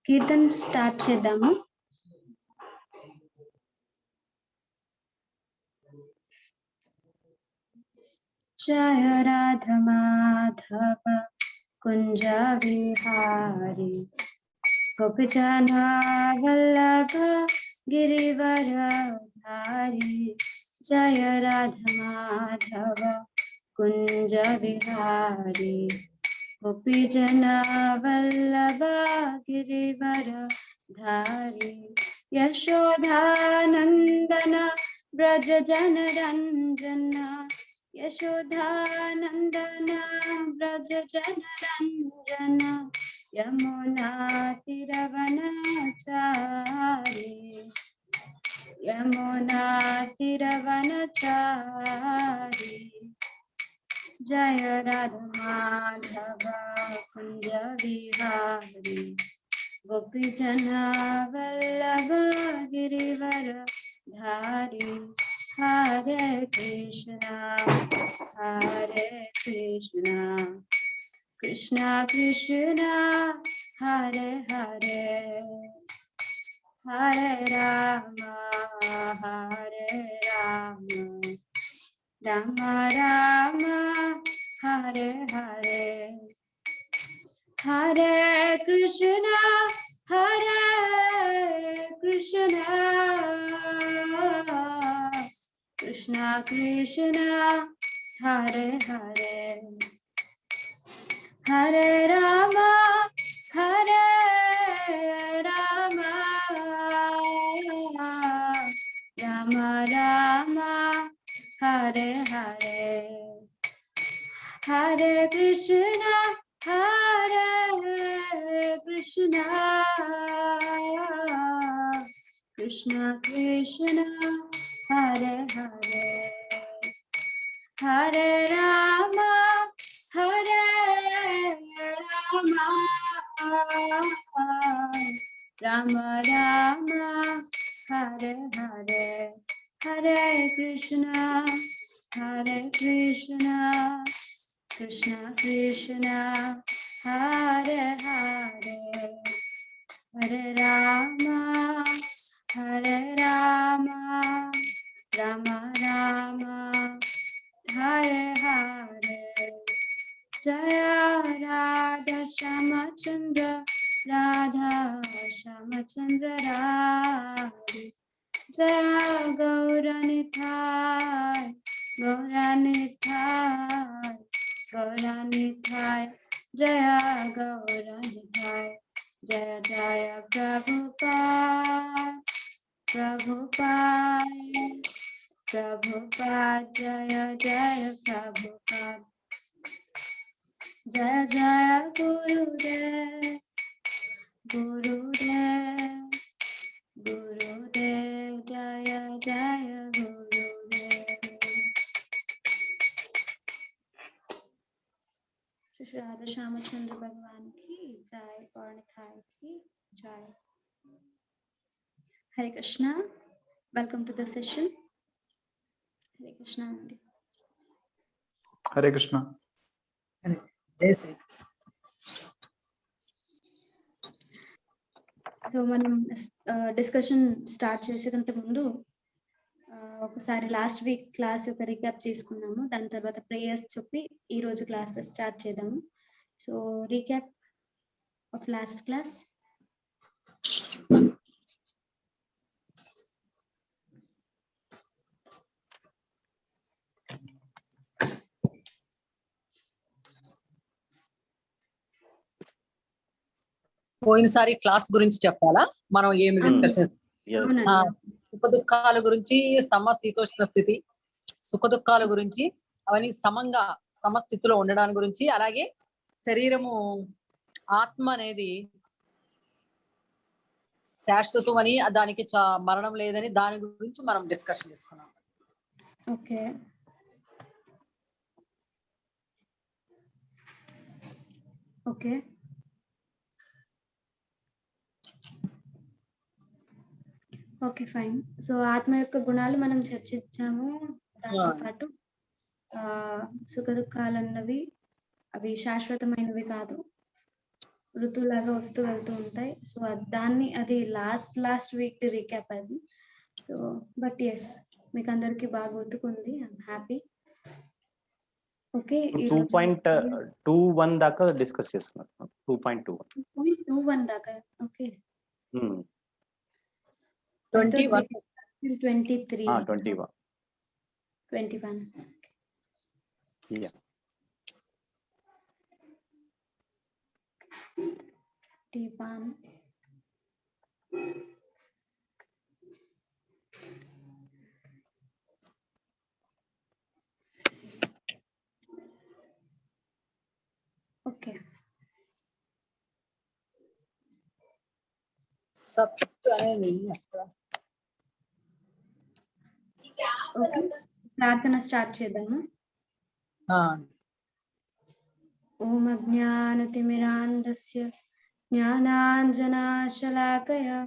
Kirtan start చేద్దాము. జయ రాధ మాధవ కుంజ విహారి గోపీజన వల్లభ గిరివరధారి. జయ రాధ మాధవ కుంజ విహారి గోపీజన వల్లభ గిరివరధారి. యశోదానందన బ్రజ జన రంజన యశోదానందన బ్రజ జన రంజన యమునా తిరవనచారి యమునా తిరవనచారి. జయ రాధ మాధవ కుంజ విహారి గోపీజన వల్లభ గిరివరధారి. హరే కృష్ణ కృష్ణ కృష్ణ హరే హరే హరే రామ రామ రామ హరే హరే. హరే కృష్ణ కృష్ణ కృష్ణ హరే హరే హరే రామ రామ రామ హరే హరే. హరే కృష్ణ కృష్ణ కృష్ణ కృష్ణ హరే హరే హరే రామ రామ రామ హరే హరే. హరే కృష్ణ కృష్ణ కృష్ణ హరే హరే హరే రామ రామ రామ హరే హరే. జయ రాధా శ్యామచంద్ర రాధా శ్యామచంద్ర రాధే. జయ గౌరనితాయ్ గౌరనితాయ్ జయ గౌరనితాయ్. జయ జయ ప్రభుపాద్ జయ జయ ప్రభుపాద్. జయ జయ గురుదేవ్ జయ జయ గురుదేవ్. श्री राधा श्यामचंद्र भगवान की जय और निताई की जय. Hare Krishna, welcome to the session. Hare Krishna अंडी. हरे कृष्णा. जय श्री कृष्ण. సో మనం డిస్కషన్ స్టార్ట్ చేసే కంటే ముందు ఒకసారి లాస్ట్ వీక్ క్లాస్ యొక్క రీక్యాప్ తీసుకున్నాము. దాని తర్వాత ప్రేయర్స్ చెప్పి ఈ రోజు క్లాస్ స్టార్ట్ చేద్దాము. So recap of last class. పోయినసారి క్లాస్ గురించి చెప్పాలా, మనం ఏమి డిస్కషన్? సుఖ దుఃఖాల గురించి, సమశీతోష్ణ స్థితి, సుఖ దుఃఖాల గురించి, అవన్నీ సమంగా సమస్థితిలో ఉండడానికి గురించి, అలాగే శరీరము ఆత్మ అనేది శాశ్వతం అని, దానికి మరణం లేదని, దాని గురించి మనం డిస్కషన్ చేసుకున్నాం. Okay, okay, okay, fine. So ఆత్మ యొక్క గుణాలు మనం చర్చించాము. దాంతో పాటు సుఖ దుఃఖాలు అన్నవి అవి శాశ్వతమైనవి కాదు, ఋతువులాగా వస్తూ వెళ్తూ ఉంటాయి. సో దాన్ని అది లాస్ట్ వీక్ రీక్యాప్ అది. సో బట్ ఎస్, మీకు అందరికి బాగా గుర్తుకుంది. I'm happy. ఓకే, 2.21 దాకా డిస్కస్ చేస్తున్నారు. 2.21 దాకా. Okay, 21 yeah. ఓకే, సత్ అనేది ఓకే, ప్రార్థన స్టార్ట్ చేద్దాము. ఓం అజ్ఞానతిమిరాంధస్య జ్ఞానాంజనాశలాకయా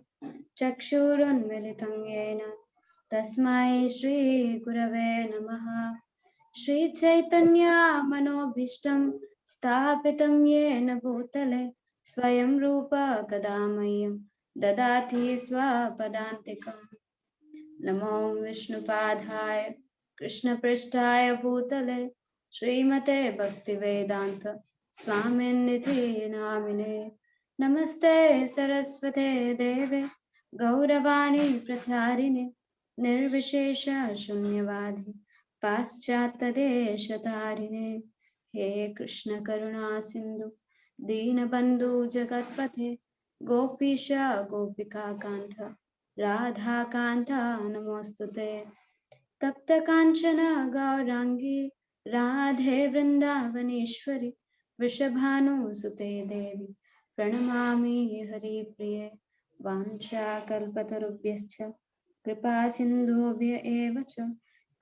చక్షురున్మిలితం యేన తస్మై శ్రీ గురవే నమః. శ్రీ చైతన్య మనోభీష్టం స్థాపితం యేన భూతలే స్వయం రూప కదా మह्यं దదాతి స్వపదాంతికం. నమో విష్ణుపాదాయ కృష్ణపృష్ఠాయ భూతలే శ్రీమతే భక్తివేదాంత స్వామినిధి నామినే. నమస్తే సరస్వతే దేవే గౌరవాణి ప్రచారిణే నిర్విశేష శూన్యవాది పాశ్చాత్యదేశతారిణే. హే కృష్ణ కరుణా సింధు దీనబంధు జగత్పతే గోపీశ గోపికా కాంత రాధాకాంత నమోస్తుతే. తప్త కాంచన గౌరాంగి రాధే వృందావనేశ్వరి వృషభానుసుతే దేవి ప్రణమామి హరిప్రియ. వాంఛా కల్పతరుభ్యశ్చ కృపా సింధుభ్య ఏవ చ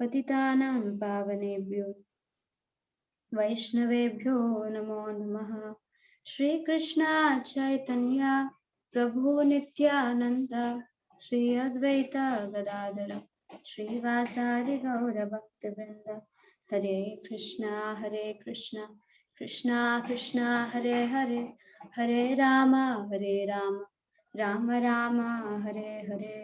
పతితానాం పావనేభ్యో వైష్ణవేభ్యో నమో నమః. శ్రీకృష్ణ చైతన్య ప్రభు నిత్యానంద శ్రీ అద్వైత గదాధర శ్రీవాసాది గౌర భక్తి వృంద. హరే కృష్ణ కృష్ణ కృష్ణ హరే హరే, హరే రామ రామ రామ హరే హరే.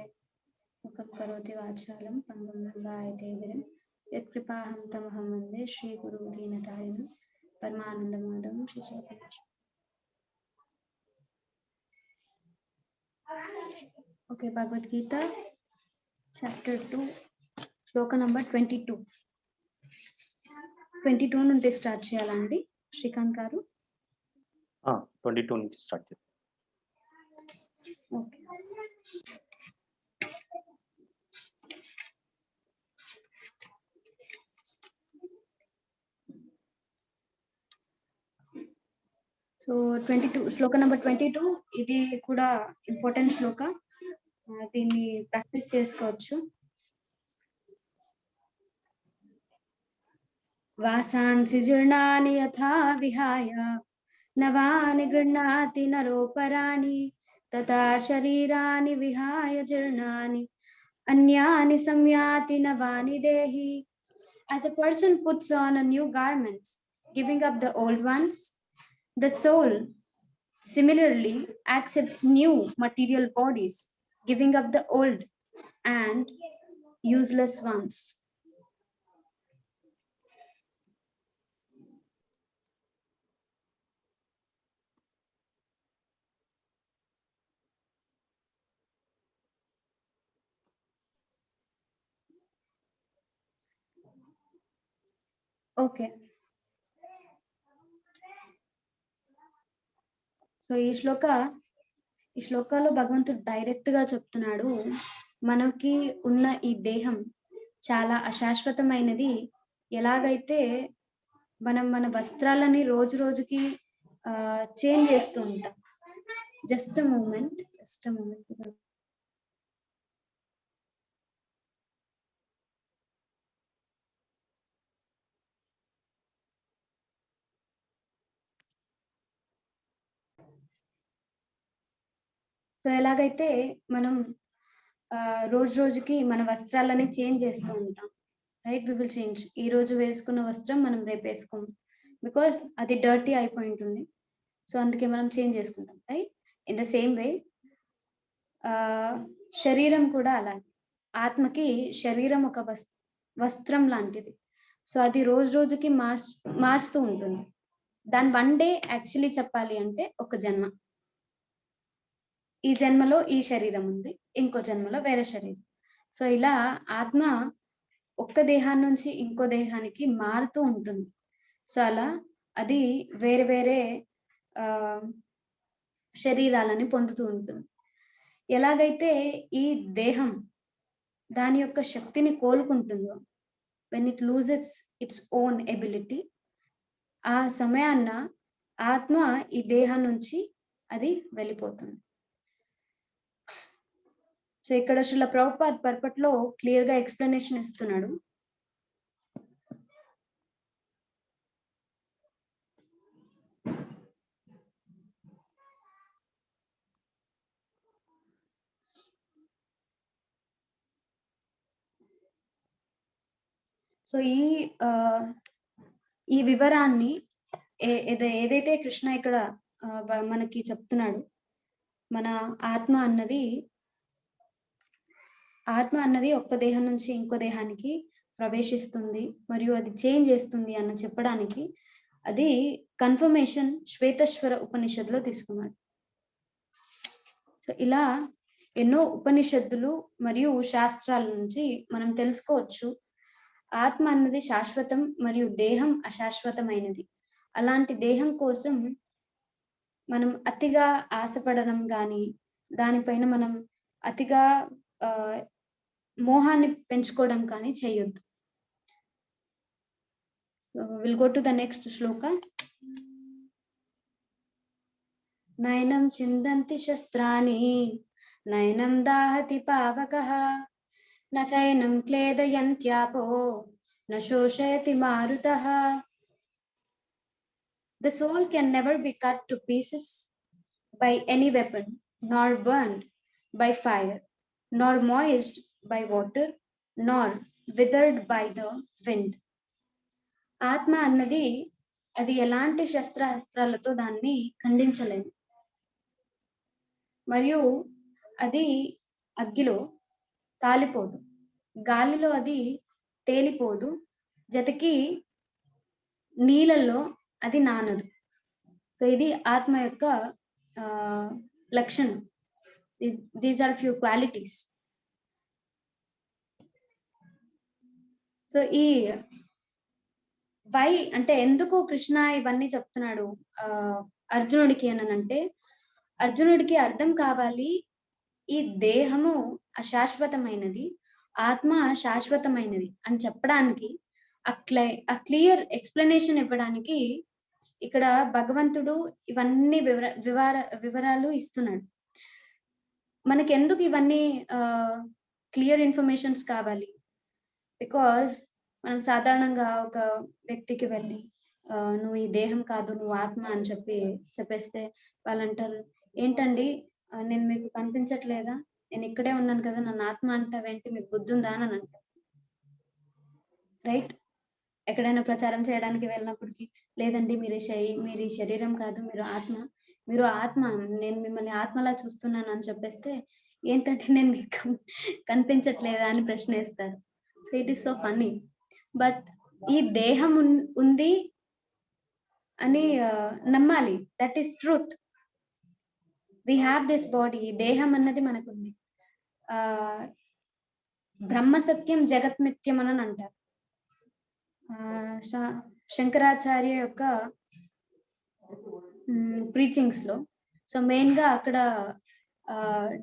ముఖం కరోతి వాచాలం పంగం లంఘాయతే గిరిం యత్కృపాహం తమహం వందే శ్రీ గురు దీనతారిణం పరమానందమాధవం శ్రీ చైతన్య. ఓకే, భగవద్గీత చాప్టర్ 2 శ్లోక నంబర్ 22 నుండి స్టార్ట్ చేయాలండి శ్రీకాంత్ గారు. 22 నుంచి స్టార్ట్ చేద్దాం. ఓకే, సో 22 శ్లోక నంబర్ 22 ఇది కూడా ఇంపార్టెంట్ శ్లోక. దీన్ని ప్రాక్టీస్ చేసుకోవచ్చు. వాసాంసి జీర్ణాని యథా విహాయ నవాని గృహ్ణాతి నరోపరాణి తథా శరీరాని విహాయ జీర్ణాని అన్యాని సంయాతి నవాని దేహి. As a person puts on a new garments, giving up the old ones, the soul similarly accepts new material bodies, giving up the old, and useless ones. Okay, so ఈ శ్లోకాలో భగవంతుడు direct గా చెప్తున్నాడు, మనకి ఉన్న ఈ దేహం చాలా అశాశ్వతమైనది. ఎలాగైతే మనం మన వస్త్రాలని రోజు రోజుకి చేంజ్ చేస్తూ ఉంటాం. Just moment. సో ఎలాగైతే మనం రోజు రోజుకి మన వస్త్రాలని చేంజ్ చేస్తూ ఉంటాం, రైట్? We will change. ఈ రోజు వేసుకున్న వస్త్రం మనం రేపు వేసుకోము, బికాస్ అది డర్టీ అయిపోయి ఉంటుంది. సో అందుకే మనం చేంజ్ చేసుకుంటాం, right? In the same way శరీరం కూడా అలాగే. ఆత్మకి శరీరం ఒక వస్త్రం లాంటిది. సో అది రోజు రోజుకి మార్చుతూ ఉంటుంది. దాని వన్ డే యాక్చువల్లీ చెప్పాలి అంటే ఒక జన్మ. ఈ జన్మలో ఈ శరీరం ఉంది, ఇంకో జన్మలో వేరే శరీరం. సో ఇలా ఆత్మ ఒక్క దేహాన్ని నుంచి ఇంకో దేహానికి మారుతూ ఉంటుంది. సో అలా అది వేరే వేరే శరీరాలని పొందుతూ ఉంటుంది. ఎలాగైతే ఈ దేహం దాని యొక్క శక్తిని కోలుకుంటుందో, when it loses its own ability, ఆ సమయాన్న ఆత్మ ఈ దేహం నుంచి అది వెళ్ళిపోతుంది. సో ఇక్కడ శ్రీల ప్రభుపాద్ పర్పట్లో క్లియర్ గా ఎక్స్ప్లెనేషన్ ఇస్తున్నాడు. సో ఈ వివరాన్ని ఏదైతే కృష్ణ ఇక్కడ మనకి చెప్తున్నాడు, మన ఆత్మ అన్నది ఒక్క దేహం నుంచి ఇంకో దేహానికి ప్రవేశిస్తుంది మరియు అది చేంజ్ చేస్తుంది అన్న చెప్పడానికి అది కన్ఫర్మేషన్ శ్వేతశ్వర ఉపనిషత్తులో తీసుకున్నాడు. సో ఇలా ఎన్నో ఉపనిషత్తులు మరియు శాస్త్రాల నుంచి మనం తెలుసుకోవచ్చు, ఆత్మ అన్నది శాశ్వతం మరియు దేహం అశాశ్వతమైనది. అలాంటి దేహం కోసం మనం అతిగా ఆశపడడం కానీ, దానిపైన మనం అతిగా మోహాన్ని పెంచుకోవడం కానీ చేయొద్దు. Will go to the next shloka. నయనం చిందంతి శస్త్రాణి నయనం దాహతి పావకః నచైనం క్లేదయంత్యాపో న శోషయతి మారుతః. The soul can never be cut to pieces by any weapon, nor burned by fire, nor moistened by water, nor withered by the wind. ఆత్మ అన్నది అది ఎలాంటి శస్త్రాస్త్రాలతో దాన్ని ఖండించలేదు, మరియు అది అగ్గిలో కాలిపోదు, గాలిలో అది తేలిపోదు, జతకి నీళ్ళల్లో అది నానదు. సో ఇది ఆత్మ యొక్క లక్షణం. These are few qualities. So ఈ వై అంటే ఎందుకు కృష్ణ ఇవన్నీ చెప్తున్నాడు అర్జునుడికి అనంటే, అర్జునుడికి అర్థం కావాలి ఈ దేహము అశాశ్వతమైనది, ఆత్మ శాశ్వతమైనది అని చెప్పడానికి, ఆ క్లియర్ ఎక్స్ప్లెనేషన్ ఇవ్వడానికి ఇక్కడ భగవంతుడు ఇవన్నీ వివరాలు ఇస్తున్నాడు. మనకి ఎందుకు ఇవన్నీ క్లియర్ ఇన్ఫర్మేషన్స్ కావాలి? బికాజ్ మనం సాధారణంగా ఒక వ్యక్తికి వెళ్ళి నువ్వు ఈ దేహం కాదు, నువ్వు ఆత్మ అని చెప్పేస్తే వాళ్ళు అంటారు, ఏంటండి నేను మీకు కనిపించట్లేదా, నేను ఇక్కడే ఉన్నాను కదా, నన్ను ఆత్మ అంటావేంటి, మీకు బుద్ధి ఉందా అని అంటారు, రైట్? ఎక్కడైనా ప్రచారం చేయడానికి వెళ్ళినప్పటికీ, లేదండి మీరు ఈ శరీరం కాదు, మీరు ఆత్మ, నేను మిమ్మల్ని ఆత్మలా చూస్తున్నాను అని చెప్పేస్తే ఏంటంటే నేను మీకు కనిపించట్లేదా అని ప్రశ్న వేస్తారు. So it is so funny. But ఈ దేహం ఉంది అని నమ్మాలి. That is truth. We have this body. దేహం అన్నది మనకుంది. బ్రహ్మ సత్యం జగత్ మిథ్యం అని అంటారు. శంకరాచార్య యొక్క ప్రీచింగ్స్ లో. సో మెయిన్ గా అక్కడ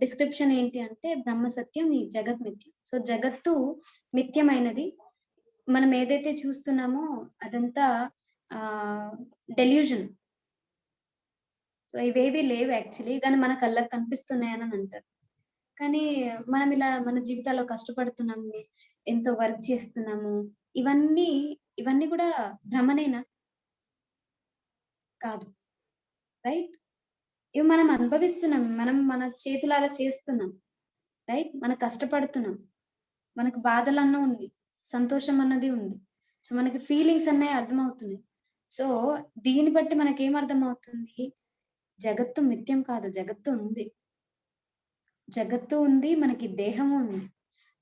డిస్క్రిప్షన్ ఏంటి అంటే బ్రహ్మ సత్యం, ఈ జగత్ మిథ్యం. సో జగత్తు మిథ్యమైనది. మనం ఏదైతే చూస్తున్నామో అదంతా డెల్యూజన్. సో ఇవేవి లేవు యాక్చువల్లీ, కానీ మన కళ్ళకు కనిపిస్తున్నాయని అంటారు. కానీ మనం ఇలా మన జీవితాల్లో కష్టపడుతున్నాము, ఎంతో వర్క్ చేస్తున్నాము, ఇవన్నీ కూడా భ్రమనేనా? కాదు, రైట్? ఇవి మనం అనుభవిస్తున్నాం, మనం మన చేతులారా చేస్తున్నాం, రైట్? మనం కష్టపడుతున్నాం, మనకు బాధలన్నా ఉంది, సంతోషం అన్నది ఉంది. సో మనకి ఫీలింగ్స్ అన్నవి అర్థమవుతున్నాయి. సో దీన్ని బట్టి మనకేం అర్థమవుతుంది? జగత్తు మిథ్యం కాదు, జగత్తు ఉంది. జగత్తు ఉంది, మనకి దేహము ఉంది.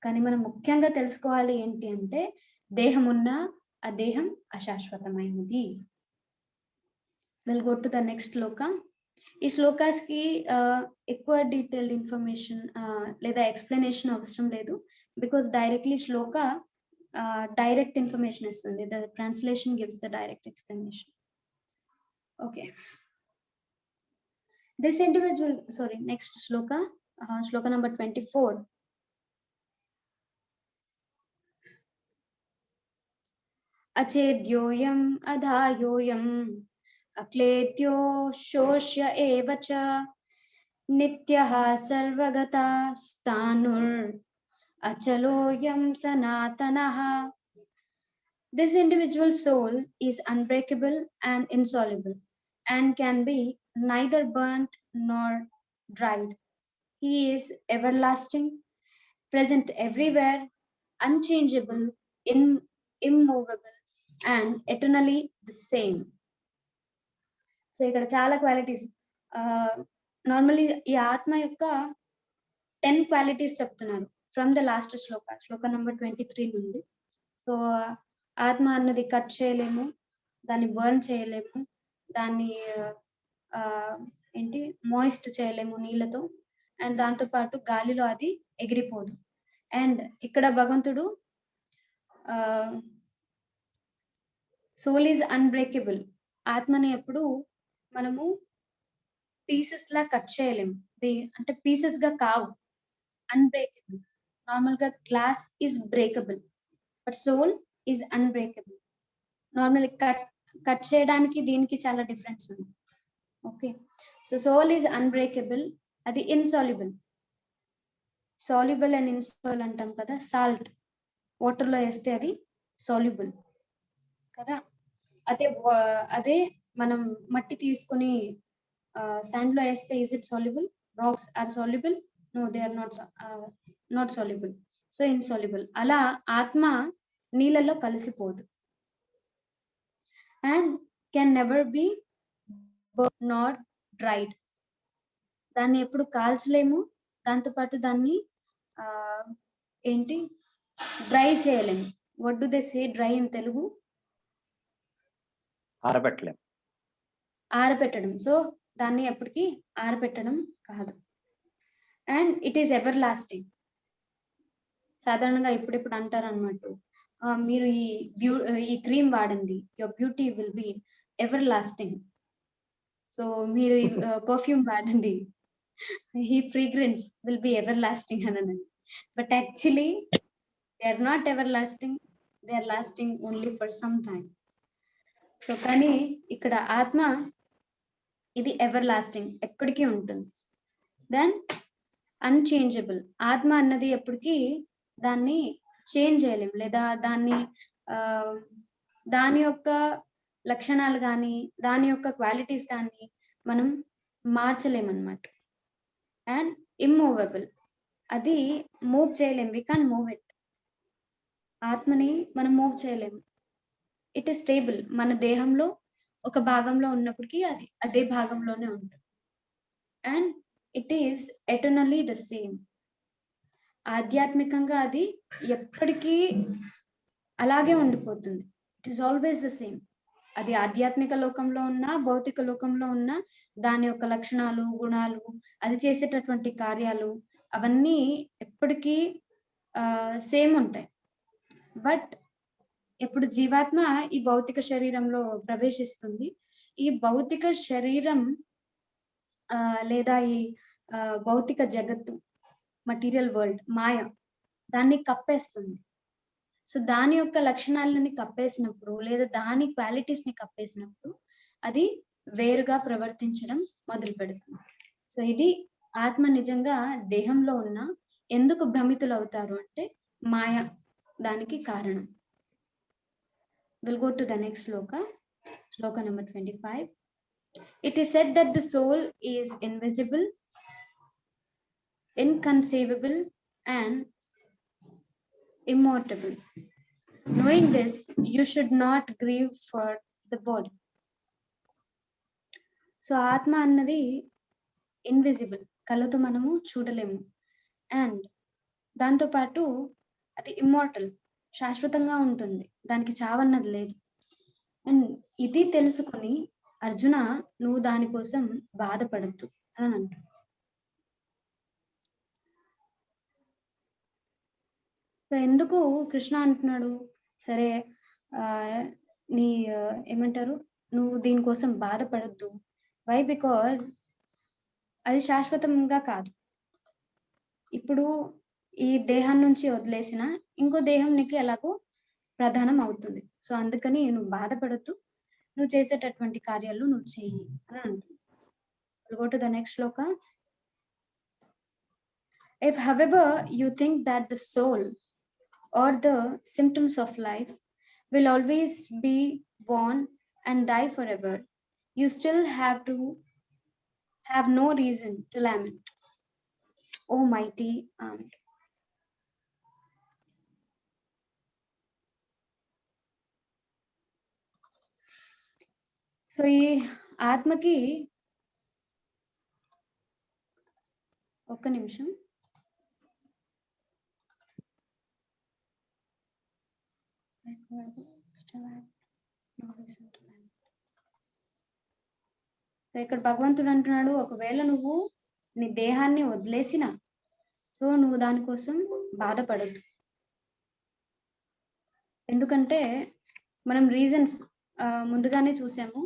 కానీ మనం ముఖ్యంగా తెలుసుకోవాలి ఏంటి అంటే దేహం ఉన్నా ఆ దేహం అశాశ్వతమైనది. Will go to the next shloka. ఈ శ్లోకాస్ కి ఎక్కువ డీటెయిల్డ్ ఇన్ఫర్మేషన్ లేదా ఎక్స్ప్లెనేషన్ అవసరం లేదు, because directly shloka direct information ఇస్తుంది. The translation gives the direct explanation. Okay, this individual, sorry, next shloka, shloka number 24. Achedyoyam adhayoyam akletyo shoshya eva cha nityaha sarvagata stanur achaloyam sanatanaha. This individual soul is unbreakable and insoluble and can be neither burnt nor dried. He is everlasting, present everywhere, unchangeable, immovable, and eternally the same. So ఇక్కడ చాలా qualities. Normally ఈ ఆత్మ యొక్క 10 qualities చెప్తున్నారు from the last Shloka number 23 నుండి. So ఆత్మ అన్నది cut చేయలేము, దాన్ని బర్న్ చేయలేము, దాన్ని ఏంటి మాయిస్ట్ చేయలేము నీళ్ళతో, అండ్ దాంతో పాటు గాలిలో అది ఎగిరిపోదు. అండ్ ఇక్కడ భగవంతుడు సోల్ ఈజ్ అన్బ్రేకబుల్. ఆత్మని ఎప్పుడు మనము పీసెస్ లా కట్ చేయలేము, అంటే పీసెస్ గా కావు, అన్బ్రేకబుల్. నార్మల్ గా glass is breakable, but soul is unbreakable. Normal cut చేయడానికి దీనికి చాలా డిఫరెన్స్ ఉంది. Okay, so soul is unbreakable, అది ఇన్సాల్యుబుల్. సాల్యుబుల్ అండ్ ఇన్సాల్యుబుల్ అంటాం కదా, సాల్ట్ వాటర్ లో వేస్తే అది సాల్యుబుల్ కదా. అదే మనం మట్టి తీసుకుని శాండ్ లో వేస్తే is it soluble? Rocks are soluble? No, they are not soluble. So insoluble. అలా ఆత్మ నీళ్ళలో కలిసిపోదు and can never be not dried. దాన్ని ఎప్పుడు కాల్చలేము, దాంతోపాటు దాన్ని ఏంటి డ్రై చేయలేము. What do they say dry in Telugu? ఆరబెట్టడం. సో దాన్ని ఎప్పటికీ ఆరబెట్టడం కాదు. And it is ever lasting. సాధారణంగా ఇప్పుడిప్పుడు అంటారు అన్నమాట, మీరు ఈ క్రీమ్ వాడండి, your beauty will be ever lasting. So మీరు ఈ పర్ఫ్యూమ్ వాడండి, ఈ fragrance will be ever lasting అని. But actually they are not everlasting, they are lasting only for some time. So కానీ ఇక్కడ ఆత్మ ఇది ఎవర్ లాస్టింగ్, ఎప్పటికీ ఉంటుంది. Then unchangeable. ఆత్మ అన్నది ఎప్పటికీ దాన్ని చేంజ్ చేయలేం, లేదా దాని యొక్క లక్షణాలు కానీ దాని యొక్క క్వాలిటీస్ కానీ మనం మార్చలేమన్నమాట. అండ్ ఇమ్మూవబుల్, అది మూవ్ చేయలేం, వి కాంట్ మూవ్ ఇట్. ఆత్మని మనం మూవ్ చేయలేము. It is stable. మన దేహంలో ఒక భాగంలో ఉన్నప్పటికీ అదే భాగంలోనే ఉంటుంది. And it is eternally the same. ఆధ్యాత్మికంగా అది ఎప్పటికీ అలాగే ఉండిపోతుంది. It is always the same. అది ఆధ్యాత్మిక లోకంలో ఉన్నా, భౌతిక లోకంలో ఉన్నా దాని యొక్క లక్షణాలు, గుణాలు, అది చేసేటటువంటి కార్యాలు అవన్నీ ఎప్పటికీ సేమ్ ఉంటాయి. బట్ ఎప్పుడు జీవాత్మ ఈ భౌతిక శరీరంలో ప్రవేశిస్తుంది, ఈ భౌతిక శరీరం లేదా ఈ భౌతిక జగత్తు, మటీరియల్ వరల్డ్, మాయ దాన్ని కప్పేస్తుంది. సో దాని యొక్క లక్షణాలని కప్పేసినప్పుడు లేదా దాని క్వాలిటీస్ ని కప్పేసినప్పుడు అది వేరుగా ప్రవర్తించడం మొదలు పెడుతుంది. సో ఇది ఆత్మ నిజంగా దేహంలో ఉన్న ఎందుకు భ్రమితులు అవుతారు అంటే మాయ దానికి కారణం. Will go to the next Shloka number 25. It is said that the soul is invisible, inconceivable and immortal. Knowing this, you should not grieve for the body. So ఆత్మ అన్నది ఇన్విజిబుల్, కళ్ళతో మనము చూడలేము. అండ్ దాంతోపాటు అది ఇమ్మోర్టల్, శాశ్వతంగా ఉంటుంది, దానికి చావన్నది లేదు. అండ్ ఇది తెలుసుకొని అర్జున నువ్వు దానికోసం బాధపడద్దు అని అంటాడు. సో ఎందుకు కృష్ణ అంటున్నాడు, సరే నీ ఏమంటారు, నువ్వు దీనికోసం బాధపడద్దు. వై? బికాజ్ అది శాశ్వతంగా కాదు. ఇప్పుడు ఈ దేహం నుంచి వదిలేసిన ఇంకో దేహం నీకు ఎలాగో ప్రధానం అవుతుంది. సో అందుకని నువ్వు బాధపడద్దు, నువ్వు చేసేటటువంటి కార్యాలు నువ్వు చెయ్యి అని అంటుంది. Go to the next shloka. If however you think that the soul or the symptoms of life will always be born and die forever, you still have no reason to lament, O mighty armed. So ఈ ఆత్మకి ఒక్క నిమిషం, ఇక్కడ భగవంతుడు అంటున్నాడు, ఒకవేళ నువ్వు నీ దేహాన్ని వదిలేసిన సో నువ్వు దానికోసం బాధపడద్దు. ఎందుకంటే మనం రీజన్స్ ముందుగానే చూసాము.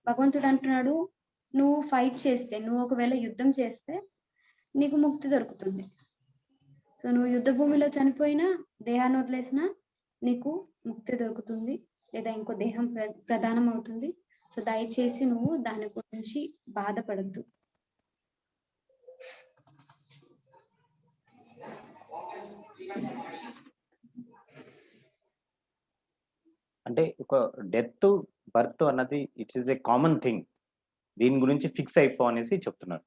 భగవంతుడు అంటున్నాడు, నువ్వు ఫైట్ చేస్తే, నువ్వు ఒకవేళ యుద్ధం చేస్తే నీకు ముక్తి దొరుకుతుంది. సో నువ్వు యుద్ధ భూమిలో చనిపోయినా, దేహాన్ని వదిలేసినా నీకు ముక్తి దొరుకుతుంది, లేదా ఇంకో దేహం ప్రధానం అవుతుంది. సో దయచేసి నువ్వు దాని గురించి బాధపడద్దు. అంటే ఒక డెత్ బర్త్ అన్నది it is a common thing, దీని గురించి ఫిక్స్ అయిపో అనేసి చెప్తున్నారు.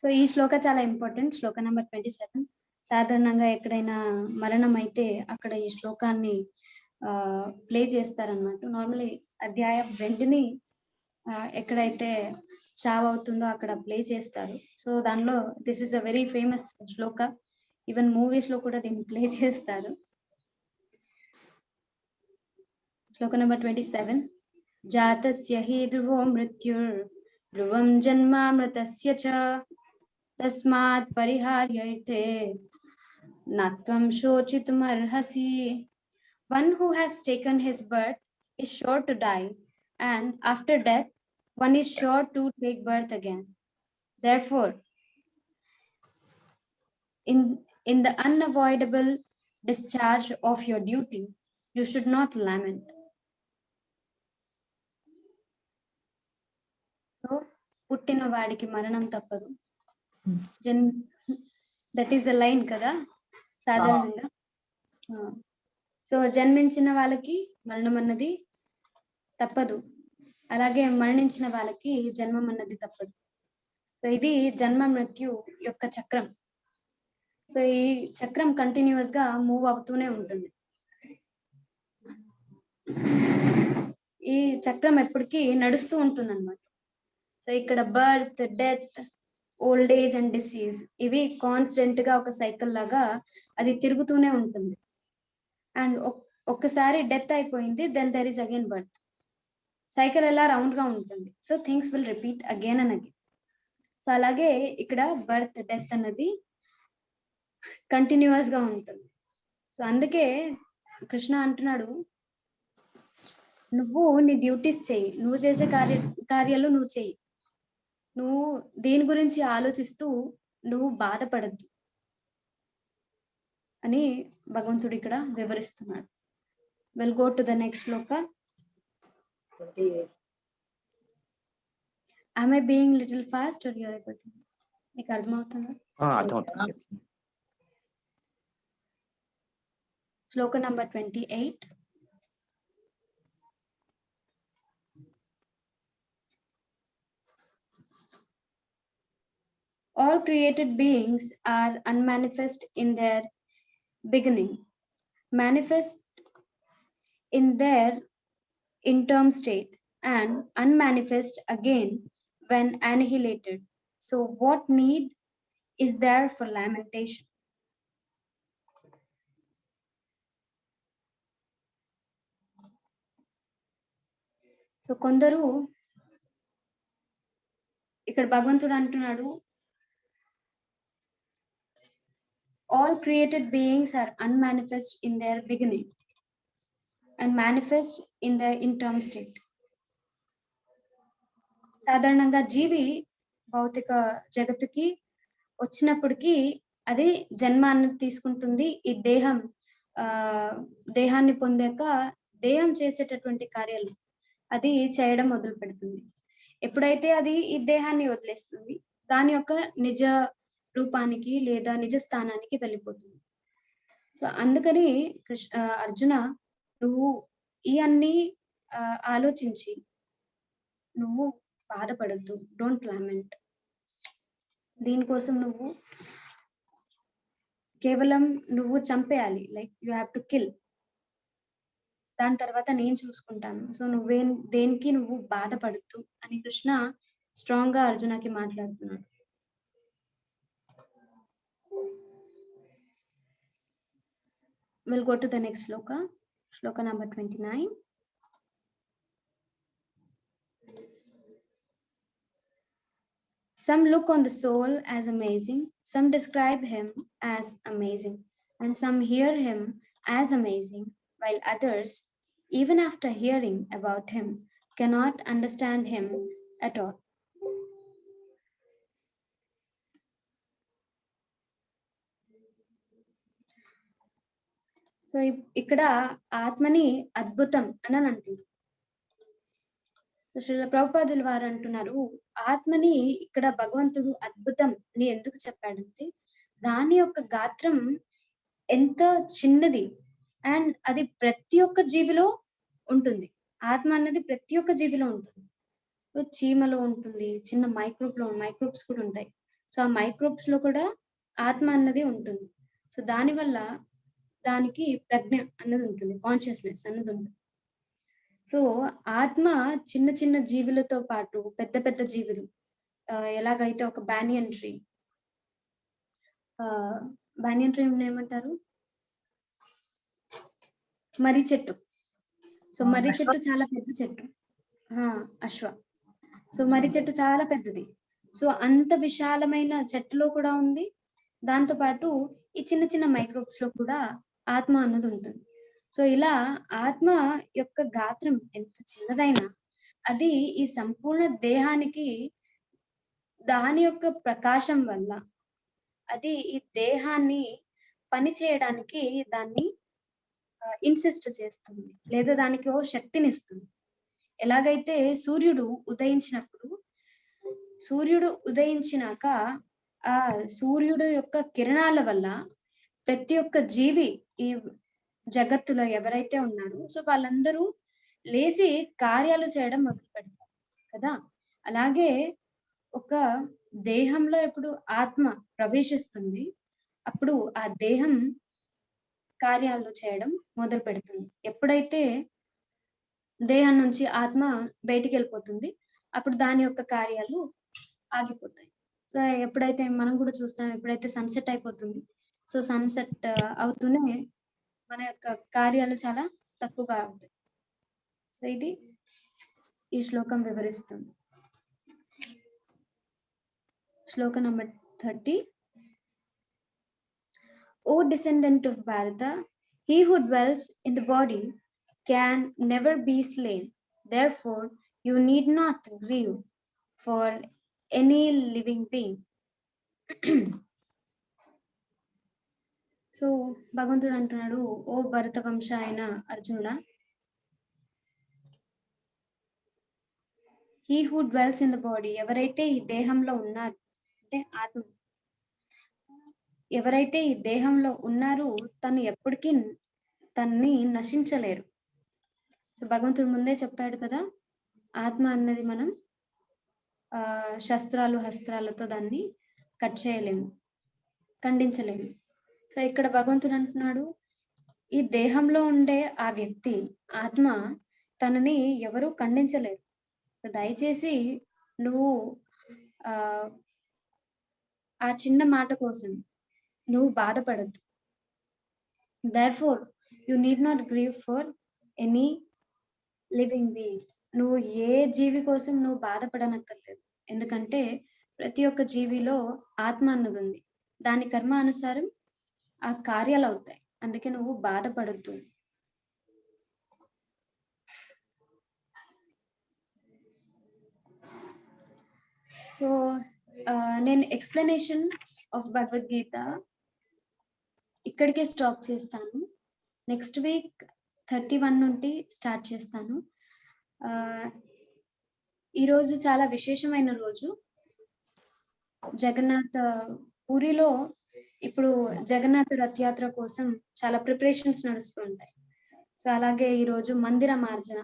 సో ఈ శ్లోక చాలా ఇంపార్టెంట్. శ్లోక నెంబర్ 27. సాధారణంగా ఎక్కడైనా మరణం అయితే అక్కడ ఈ శ్లోకాన్ని ప్లే చేస్తారనమాట. నార్మల్లీ అధ్యాయం 2ని ఎక్కడైతే చావు అవుతుందో అక్కడ ప్లే చేస్తారు. సో దానిలో this is a very famous Shloka. Even movies లో కూడా దీన్ని ప్లే చేస్తారు. శ్లోక నెంబర్ 27. జాతస్య హి ధ్రువో మృత్యుర్ ధ్రువం జన్మామృతస్య చ తస్మాత్ పరిహార్యైతే నత్వం శోచితుమర్హసి. One who has taken his birth is sure to die, and after death one is sure to take birth again. Therefore, in the unavoidable discharge of your duty, you should not lament. So, పుట్టిన వాడికి మరణం తప్పదు. That is the line కదా సాధారణంగా. So జన్మించిన వాళ్ళకి మరణం అన్నది తప్పదు, అలాగే మరణించిన వాళ్ళకి జన్మం అన్నది తప్పదు. సో ఇది జన్మ మృత్యు యొక్క చక్రం. సో ఈ చక్రం కంటిన్యూస్ గా మూవ్ అవుతూనే ఉంటుంది. ఈ చక్రం ఎప్పటికీ నడుస్తూ ఉంటుంది అన్నమాట. సో ఇక్కడ birth, death, old age and disease ఇవి కాన్స్టెంట్ గా ఒక సైకిల్ లాగా అది తిరుగుతూనే ఉంటుంది. అండ్ ఒక్కసారి డెత్ అయిపోయింది, then there is again birth. Cycle ఎలా రౌండ్ గా ఉంటుంది. So things will repeat again and again. So అలాగే ఇక్కడ బర్త్, డెత్ అన్నది కంటిన్యూస్ గా ఉంటుంది. సో అందుకే కృష్ణ అంటున్నాడు, నువ్వు నీ డ్యూటీస్ చెయ్యి, నువ్వు చేసే కార్యాలు నువ్వు చెయ్యి, నువ్వు దేని గురించి ఆలోచిస్తూ నువ్వు బాధపడద్దు అని భగవంతుడు ఇక్కడ వివరిస్తున్నాడు. Will go to the next shloka. 28. Am I being little fast or you are able to? మీకు అర్థమవుతుందా? అర్థమవుతుంది. శ్లోక number 28. All created beings are unmanifest in their beginning, manifest in their interim state, and unmanifest again when annihilated. So what need is there for lamentation? So కొందరు ఇక్కడ భగవంతుడు అంటున్నాడు, all created beings are unmanifest in their beginning and manifest in their interim state. సాధారణంగా జీవి భౌతిక జగత్తుకి వచ్చినప్పటికీ అది జన్మాన్ని తీసుకుంటుంది. ఈ దేహాన్ని పొందాక దేహం చేసేటటువంటి కార్యాలు అది చేయడం మొదలు పెడుతుంది. ఎప్పుడైతే అది ఈ దేహాన్ని వదిలేస్తుంది, దాని యొక్క నిజ రూపానికి లేదా నిజ స్థానానికి వెళ్ళిపోతుంది. సో అందుకని అర్జున, నువ్వు ఈ అన్ని ఆలోచించి నువ్వు బాధపడద్దు, డోంట్ లామెంట్. దీనికోసం నువ్వు కేవలం నువ్వు చంపేయాలి, like you have to kill. దాని తర్వాత నేను చూసుకుంటాను. సో దేనికి నువ్వు బాధపడద్దు అని కృష్ణ స్ట్రాంగ్ గా అర్జునకి మాట్లాడుతున్నాడు. We'll go to the next shloka, shloka number 29. Some look on the soul as amazing, some describe him as amazing, and some hear him as amazing, while others, even after hearing about him, cannot understand him at all. So ఇక్కడ ఆత్మని అద్భుతం అని అంటున్నారు. So Srila ప్రభుపాదుల వారు అంటున్నారు, ఆత్మని ఇక్కడ భగవంతుడు అద్భుతం అని ఎందుకు చెప్పాడంటే, దాని యొక్క గాత్రం ఎంత చిన్నది అండ్ అది ప్రతి ఒక్క జీవిలో ఉంటుంది. ఆత్మ అన్నది ప్రతి ఒక్క జీవిలో ఉంటుంది. చీమలో ఉంటుంది, చిన్న మైక్రోబ్స్ కూడా ఉంటాయి. సో ఆ మైక్రోబ్స్ లో కూడా ఆత్మ అన్నది ఉంటుంది. సో దానివల్ల దానికి ప్రజ్ఞ అన్నది ఉంటుంది, కాన్షియస్నెస్ అన్నది ఉంటుంది. సో ఆత్మ చిన్న చిన్న జీవులతో పాటు పెద్ద పెద్ద జీవులు, ఎలాగైతే ఒక బ్యానియన్ ట్రీ ఏమంటారు, మర్రి చెట్టు. సో మర్రి చెట్టు చాలా పెద్ద చెట్టు, అశ్వ. సో మర్రి చెట్టు చాలా పెద్దది. సో అంత విశాలమైన చెట్టులో కూడా ఉంది, దాంతో పాటు ఈ చిన్న చిన్న మైక్రోబ్స్ లో కూడా ఆత్మ అన్నది ఉంటుంది. సో ఇలా ఆత్మ యొక్క గాత్రం ఎంత చిన్నదైనా అది ఈ సంపూర్ణ దేహానికి దాని యొక్క ప్రకాశం వల్ల అది ఈ దేహాన్ని పని చేయడానికి దాన్ని ఇన్సిస్ట్ చేస్తుంది, లేదా దానికి ఓ శక్తినిస్తుంది. ఎలాగైతే సూర్యుడు ఉదయించినాక ఆ సూర్యుడు యొక్క కిరణాల వల్ల ప్రతి ఒక్క జీవి, ఈ జగత్తులో ఎవరైతే ఉన్నారో సో వాళ్ళందరూ లేచి కార్యాలు చేయడం మొదలు పెడతారు కదా. అలాగే ఒక దేహంలో ఎప్పుడు ఆత్మ ప్రవేశిస్తుంది అప్పుడు ఆ దేహం కార్యాలు చేయడం మొదలు పెడుతుంది. ఎప్పుడైతే దేహం నుంచి ఆత్మ బయటికి వెళ్ళిపోతుంది అప్పుడు దాని యొక్క కార్యాలు ఆగిపోతాయి. సో ఎప్పుడైతే మనం కూడా చూస్తాం, ఎప్పుడైతే సన్సెట్ అయిపోతుంది సో సన్సెట్ అవుతూనే మన యొక్క కార్యాలు చాలా తక్కువగా అవుతాయి. సో ఇది ఈ శ్లోకం వివరిస్తుంది. శ్లోక number 30. O descendant of Bharata, he who dwells in the body can never be slain. Therefore, you need not grieve for any living being. So భగవంతుడు అంటున్నాడు, ఓ భరత వంశ అయిన అర్జునుడా, he who dwells in the body, ఎవరైతే ఈ దేహంలో ఉన్నారు అంటే ఆత్మ, ఎవరైతే ఈ దేహంలో ఉన్నారో తను ఎప్పటికీ తన్ని నశించలేరు. సో భగవంతుడు ముందే చెప్పాడు కదా, ఆత్మ అన్నది మనం శస్త్రాలు హస్త్రాలతో దాన్ని కట్ చేయలేము, ఖండించలేము. సో ఇక్కడ భగవంతుడు అంటున్నాడు, ఈ దేహంలో ఉండే ఆ వ్యక్తి ఆత్మ తనని ఎవరు ఖండించలేరు. దయచేసి నువ్వు ఆ చిన్న మాట కోసం నువ్వు బాధపడద్దు. Therefore, you need not grieve for any living being. నువ్వు ఏ జీవి కోసం నువ్వు బాధపడనక్కర్లేదు. ఎందుకంటే ప్రతి ఒక్క జీవిలో ఆత్మ అన్నది ఉంది, దాని కర్మ అనుసారం ఆ కార్యాలు అవుతాయి. అందుకే నువ్వు బాధపడద్దు. సో నేను ఎక్స్ప్లెనేషన్ ఆఫ్ భగవద్గీత ఇక్కడికే స్టాప్ చేస్తాను. నెక్స్ట్ వీక్ 31 నుండి స్టార్ట్ చేస్తాను. ఈరోజు చాలా విశేషమైన రోజు. జగన్నాథ్ పూరిలో ఇప్పుడు జగన్నాథ్ రథయాత్ర కోసం చాలా ప్రిపరేషన్స్ నడుస్తూ ఉంటాయి. సో అలాగే ఈరోజు మందిర మార్జన,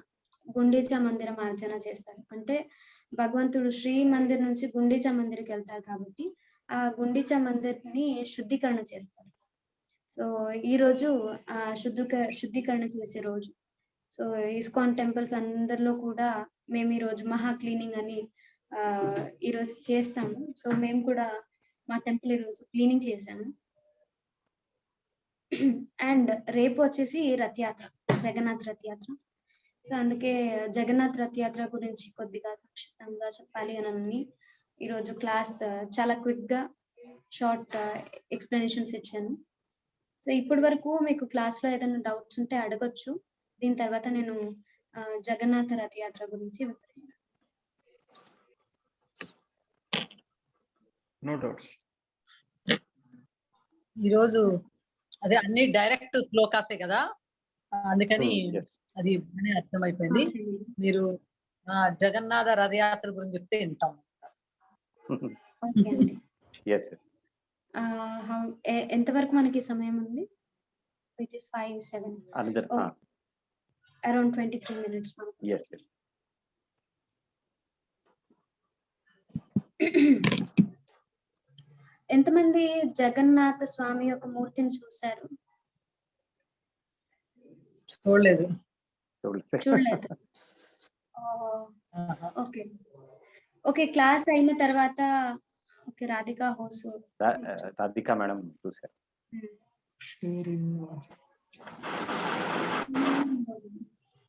గుండీచా మందిర మార్జన చేస్తారు. అంటే భగవంతుడు శ్రీ మందిర్ నుంచి గుండీచా మందిర్కి వెళ్తారు కాబట్టి ఆ గుండీచా మందిర్ని శుద్ధీకరణ చేస్తారు. సో ఈ రోజు ఆ శుద్ధీకరణ చేసే రోజు. సో ఇస్కాన్ టెంపుల్స్ అందరిలో కూడా మేము ఈ రోజు మహా క్లీనింగ్ అని ఈరోజు చేస్తాము. సో మేము కూడా మా టెంపుల్ ఈరోజు క్లీనింగ్ చేసాము. అండ్ రేపు వచ్చేసి రథయాత్ర, జగన్నాథ్ రథయాత్ర. సో అందుకే జగన్నాథ్ రథయాత్ర గురించి కొద్దిగా సంక్షిప్తంగా చెప్పాలి అని ఈరోజు క్లాస్ చాలా క్విక్ గా షార్ట్ ఎక్స్ప్లెనేషన్స్ ఇచ్చాను. సో ఇప్పటి వరకు మీకు క్లాస్ లో ఏదైనా డౌట్స్ ఉంటే అడగొచ్చు. దీని తర్వాత నేను జగన్నాథ రథయాత్ర గురించి వివరిస్తాను. No doubts. ఈరోజు అదే అన్ని డైరెక్ట్ శ్లోకాసే కదా, అందుకని అది బాగానే అర్థమైపోయింది. మీరు జగన్నాథ రథయాత్ర గురించి చెప్తే వింటాం. ఎంతవరకు మనకి సమయం ఉంది? It is 5:07. Around 23 minutes. Yes. ఎంతమంది జగన్నాథ స్వామి యొక్క మూర్తిని చూశారు? చూడలేదు. ఓకే ఓకే, క్లాస్ అయిన తర్వాత ఓకే రాధికా హోసు రాధికా మేడం చూశారు.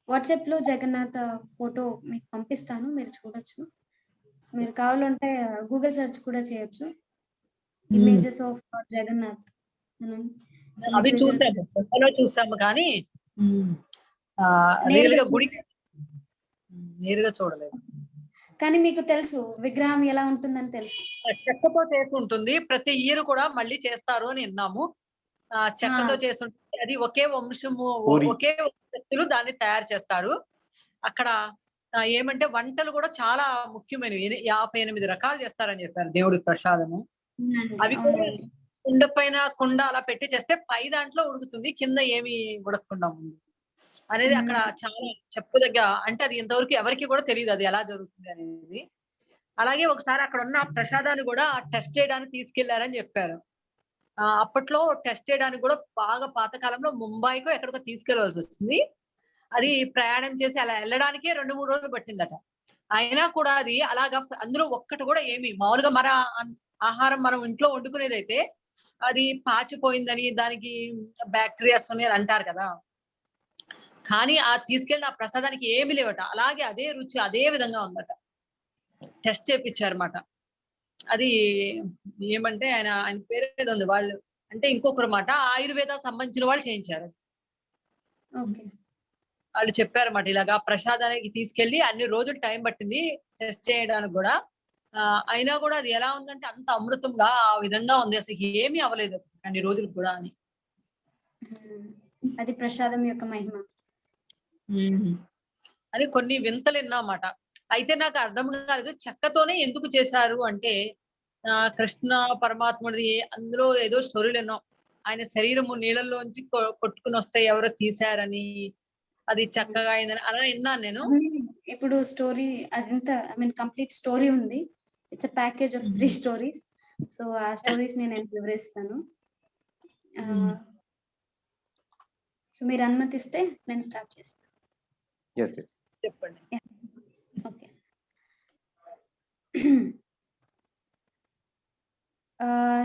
వాట్సాప్ లో జగన్నాథ్ ఫోటో మీకు పంపిస్తాను, మీరు చూడొచ్చు. మీరు కావాలంటే గూగుల్ సెర్చ్ కూడా చేయొచ్చు, ఇమేజెస్ ఆఫ్ జగన్నాథ్. అవి చూసాము కానీ నేరుగా చూడలేదు. కానీ మీకు తెలుసు విగ్రహం ఎలా ఉంటుందని తెలుసు, చెక్కతో చేసి ఉంటుంది. ప్రతి ఇయర్ కూడా మళ్ళీ చేస్తారు అని విన్నాము. చెక్కతో చేసి ఉంటుంది. అది ఒకే వంశము, ఒకే వంశస్థులు దాన్ని తయారు చేస్తారు. అక్కడ ఏమంటే వంటలు కూడా చాలా ముఖ్యమైనవి, 58 రకాలు చేస్తారని చెప్పారు దేవుడి ప్రసాదము. అవి కూడా కుండ పైన కుండ అలా పెట్టి చేస్తే పై దాంట్లో ఉడుకుతుంది, కింద ఏమి ఉడకకుండా ఉంది అనేది అక్కడ చాలా చెప్పదగ్గ. అంటే అది ఇంతవరకు ఎవరికి కూడా తెలియదు అది ఎలా జరుగుతుంది అనేది. అలాగే ఒకసారి అక్కడ ఉన్న ప్రసాదాన్ని కూడా టెస్ట్ చేయడానికి తీసుకెళ్లారని చెప్పారు. అప్పట్లో టెస్ట్ చేయడానికి కూడా బాగా పాతకాలంలో ముంబైకో ఎక్కడికో తీసుకెళ్లవలసి వస్తుంది. అది ప్రయాణం చేసి అలా వెళ్ళడానికే 2-3 రోజులు పట్టిందట. అయినా కూడా అది అలాగా అందులో ఒక్కటి కూడా ఏమి మామూలుగా మన ఆహారం మనం ఇంట్లో వండుకునేదైతే అది పాచిపోయిందని దానికి బ్యాక్టీరియాస్ అని అంటారు కదా. కానీ ఆ తీసుకెళ్ళిన ఆ ప్రసాదానికి ఏమి లేవట. అలాగే అదే రుచి అదే విధంగా ఉందట. టెస్ట్ చేపించారన్నమాట. అది ఏమంటే ఆయన పేరేదో ఉంది. వాళ్ళు అంటే ఇంకొకరు మాట ఆయుర్వేద సంబంధించిన వాళ్ళు చేయించారు. ఓకే. వాళ్ళు చెప్పారన్నమాట ఇలాగా ప్రసాదానికి తీసుకెళ్ళి అన్ని రోజులు టైం పట్టింది టెస్ట్ చేయడానికి కూడా. అయినా కూడా అది ఎలా ఉందంటే అంత అమృతంగా ఆ విధంగా ఉంది. అసలు ఏమీ అవ్వలేదు అన్ని రోజులు కూడా అని. అది ప్రసాదం యొక్క మహిమ. అని కొన్ని వింతలు విన్నామాట. అయితే నాకు అర్థం కాలేదు చెక్కతోనే ఎందుకు చేశారు అంటే కృష్ణ పరమాత్ముడిది అందులో ఏదో స్టోరీలు విన్నాం. ఆయన శరీరము నీళ్ళల్లోంచి కొట్టుకుని వస్తే ఎవరో తీశారని, అది చక్కగా అయిందని అలా విన్నాను నేను. ఇప్పుడు స్టోరీ అదంతా ఐ మీన్ కంప్లీట్ స్టోరీ ఉంది. It's a package of 3 stories. So ఆ స్టోరీస్ నేను వివరిస్తాను. సో మీరు అనుమతిస్తే నేను స్టార్ట్ చేస్తాను. చెప్పండి. ఓకే.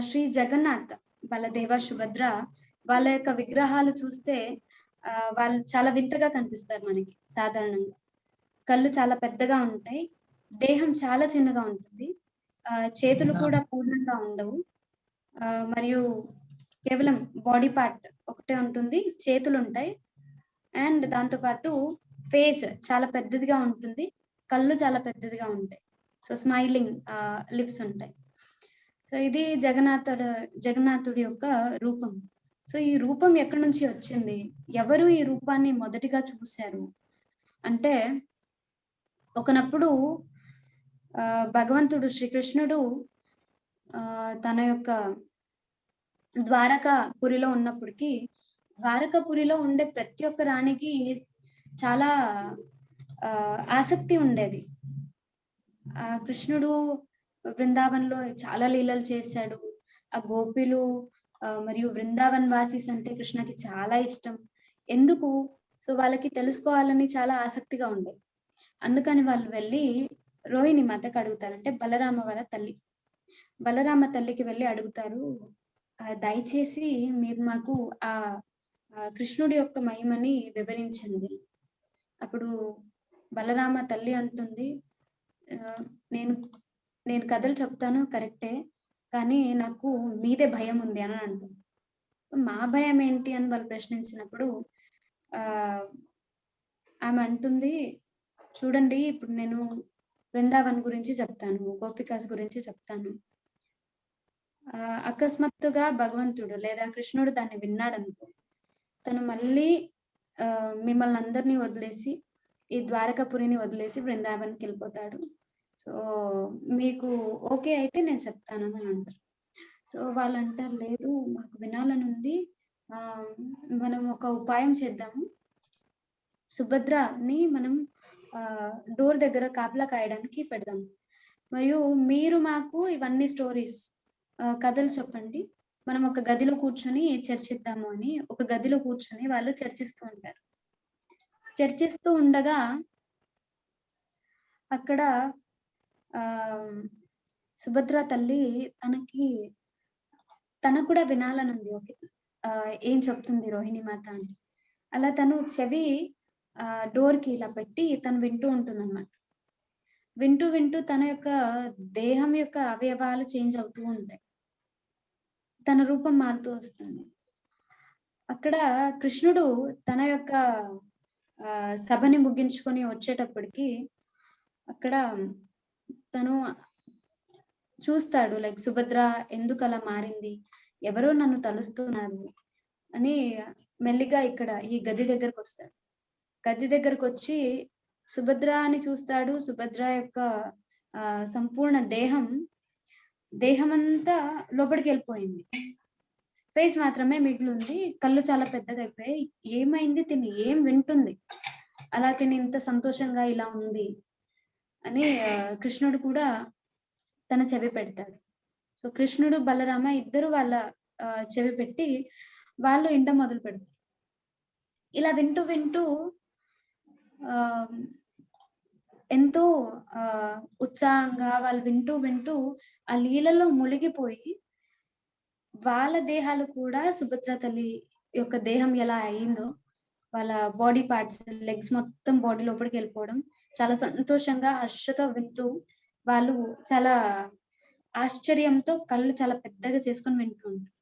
శ్రీ జగన్నాథ్, బలదేవ, సుభద్ర వాళ్ళ యొక్క విగ్రహాలు చూస్తే వాళ్ళు చాలా వింతగా కనిపిస్తారు మనకి. సాధారణంగా కళ్ళు చాలా పెద్దగా ఉంటాయి, దేహం చాలా చిన్నగా ఉంటుంది, చేతులు కూడా పూర్ణంగా ఉండవు, మరియు కేవలం బాడీ పార్ట్ ఒకటే ఉంటుంది, చేతులు ఉంటాయి. అండ్ దాంతోపాటు ఫేస్ చాలా పెద్దదిగా ఉంటుంది, కళ్ళు చాలా పెద్దదిగా ఉంటాయి. సో స్మైలింగ్ లిప్స్ ఉంటాయి. సో ఇది జగన్నాథుడి యొక్క రూపం. సో ఈ రూపం ఎక్కడి నుంచి వచ్చింది, ఎవరు ఈ రూపాన్ని మొదటిగా చూశారు అంటే, ఒకనప్పుడు భగవంతుడు శ్రీకృష్ణుడు తన యొక్క ద్వారకాపురిలో ఉన్నప్పటికీ ద్వారకాపురిలో ఉండే ప్రతి ఒక్క రాణికి చాలా ఆసక్తి ఉండేది. కృష్ణుడు బృందావన్లో చాలా లీలలు చేశాడు. ఆ గోపిలు మరియు బృందావన్ వాసిస్ అంటే కృష్ణకి చాలా ఇష్టం. ఎందుకు? సో వాళ్ళకి తెలుసుకోవాలని చాలా ఆసక్తిగా ఉండేది. అందుకని వాళ్ళు వెళ్ళి రోహిణి మాతకు అడుగుతారు. అంటే బలరామ వాళ్ళ తల్లి, బలరామ తల్లికి వెళ్ళి అడుగుతారు, దయచేసి మీరు మాకు ఆ కృష్ణుడి యొక్క మహిమని వివరించండి. అప్పుడు బలరామ తల్లి అంటుంది, నేను కథలు చెప్తాను కరెక్టే, కానీ నాకు మీదే భయం ఉంది అని అంటుంది. మా భయం ఏంటి అని వాళ్ళు ప్రశ్నించినప్పుడు ఆమె అంటుంది, చూడండి ఇప్పుడు నేను బృందావన్ గురించి చెప్తాను, గోపికాస్ గురించి చెప్తాను. అకస్మాత్తుగా భగవంతుడు లేదా కృష్ణుడు దాన్ని విన్నాడనుకో, తను మళ్ళీ మిమ్మల్ని అందరినీ వదిలేసి ఈ ద్వారకాపురిని వదిలేసి బృందావన్కి వెళ్ళిపోతాడు. సో మీకు ఓకే అయితే నేను చెప్తాను అని అంటారు. సో వాళ్ళు అంటారు, లేదు మాకు వినాలని ఉంది, మనం ఒక ఉపాయం చేద్దాము, సుభద్రని మనం డోర్ దగ్గర కాపలా కాయడానికి పెడదాం, మరియు మీరు మాకు ఇవన్నీ స్టోరీస్ కథలు చెప్పండి, మనం ఒక గదిలో కూర్చొని చర్చిద్దాము అని. ఒక గదిలో కూర్చొని వాళ్ళు చర్చిస్తూ ఉంటారు. చర్చిస్తూ ఉండగా అక్కడ సుభద్ర తల్లి తనకు కూడా వినాలని ఉంది, ఓకే ఏం చెప్తుంది రోహిణి మాత అని. అలా తను చెవి డోర్కి ఇలా పెట్టి తను వింటూ ఉంటుంది అన్నమాట. వింటూ వింటూ తన యొక్క దేహం యొక్క అవయవాలు చేంజ్ అవుతూ ఉంటాయి, తన రూపం మారుతూ వస్తుంది. అక్కడ కృష్ణుడు తన యొక్క సభని ముగించుకొని వచ్చేటప్పటికి అక్కడ తను చూస్తాడు, లైక్ సుభద్ర ఎందుకు అలా మారింది, ఎవరో నన్ను తలుస్తున్నారు అని మెల్లిగా ఇక్కడ ఈ గది దగ్గరకు వస్తాడు. గది దగ్గరకు వచ్చి సుభద్ర అని చూస్తాడు. సుభద్ర యొక్క సంపూర్ణ దేహం అంతా లోపలికి వెళ్ళిపోయింది. ఫేస్ మాత్రమే మిగిలి ఉంది. కళ్ళు చాలా పెద్దగా అయిపోయాయి. ఏమైంది, తిని ఏం వింటుంది, అలా తిని ఇంత సంతోషంగా ఇలా ఉంది అని కృష్ణుడు కూడా తన చెవి పెడతాడు. సో కృష్ణుడు బలరామ ఇద్దరు వాళ్ళ చెవి పెట్టి వాళ్ళు ఇంట మొదలు పెడతారు. ఇలా వింటూ వింటూ ఆ ఎంతో ఉత్సాహంగా వాళ్ళు వింటూ వింటూ ఆ లీలలో మునిగిపోయి వాళ్ళ దేహాలు కూడా సుభద్ర తల్లి యొక్క దేహం ఎలా అయిందో వాళ్ళ బాడీ పార్ట్స్ లెగ్స్ మొత్తం బాడీ లోపలికి వెళ్ళిపోవడం, చాలా సంతోషంగా హర్షతో వింటూ వాళ్ళు చాలా ఆశ్చర్యంతో కళ్ళు చాలా పెద్దగా చేసుకొని వింటూ ఉంటారు.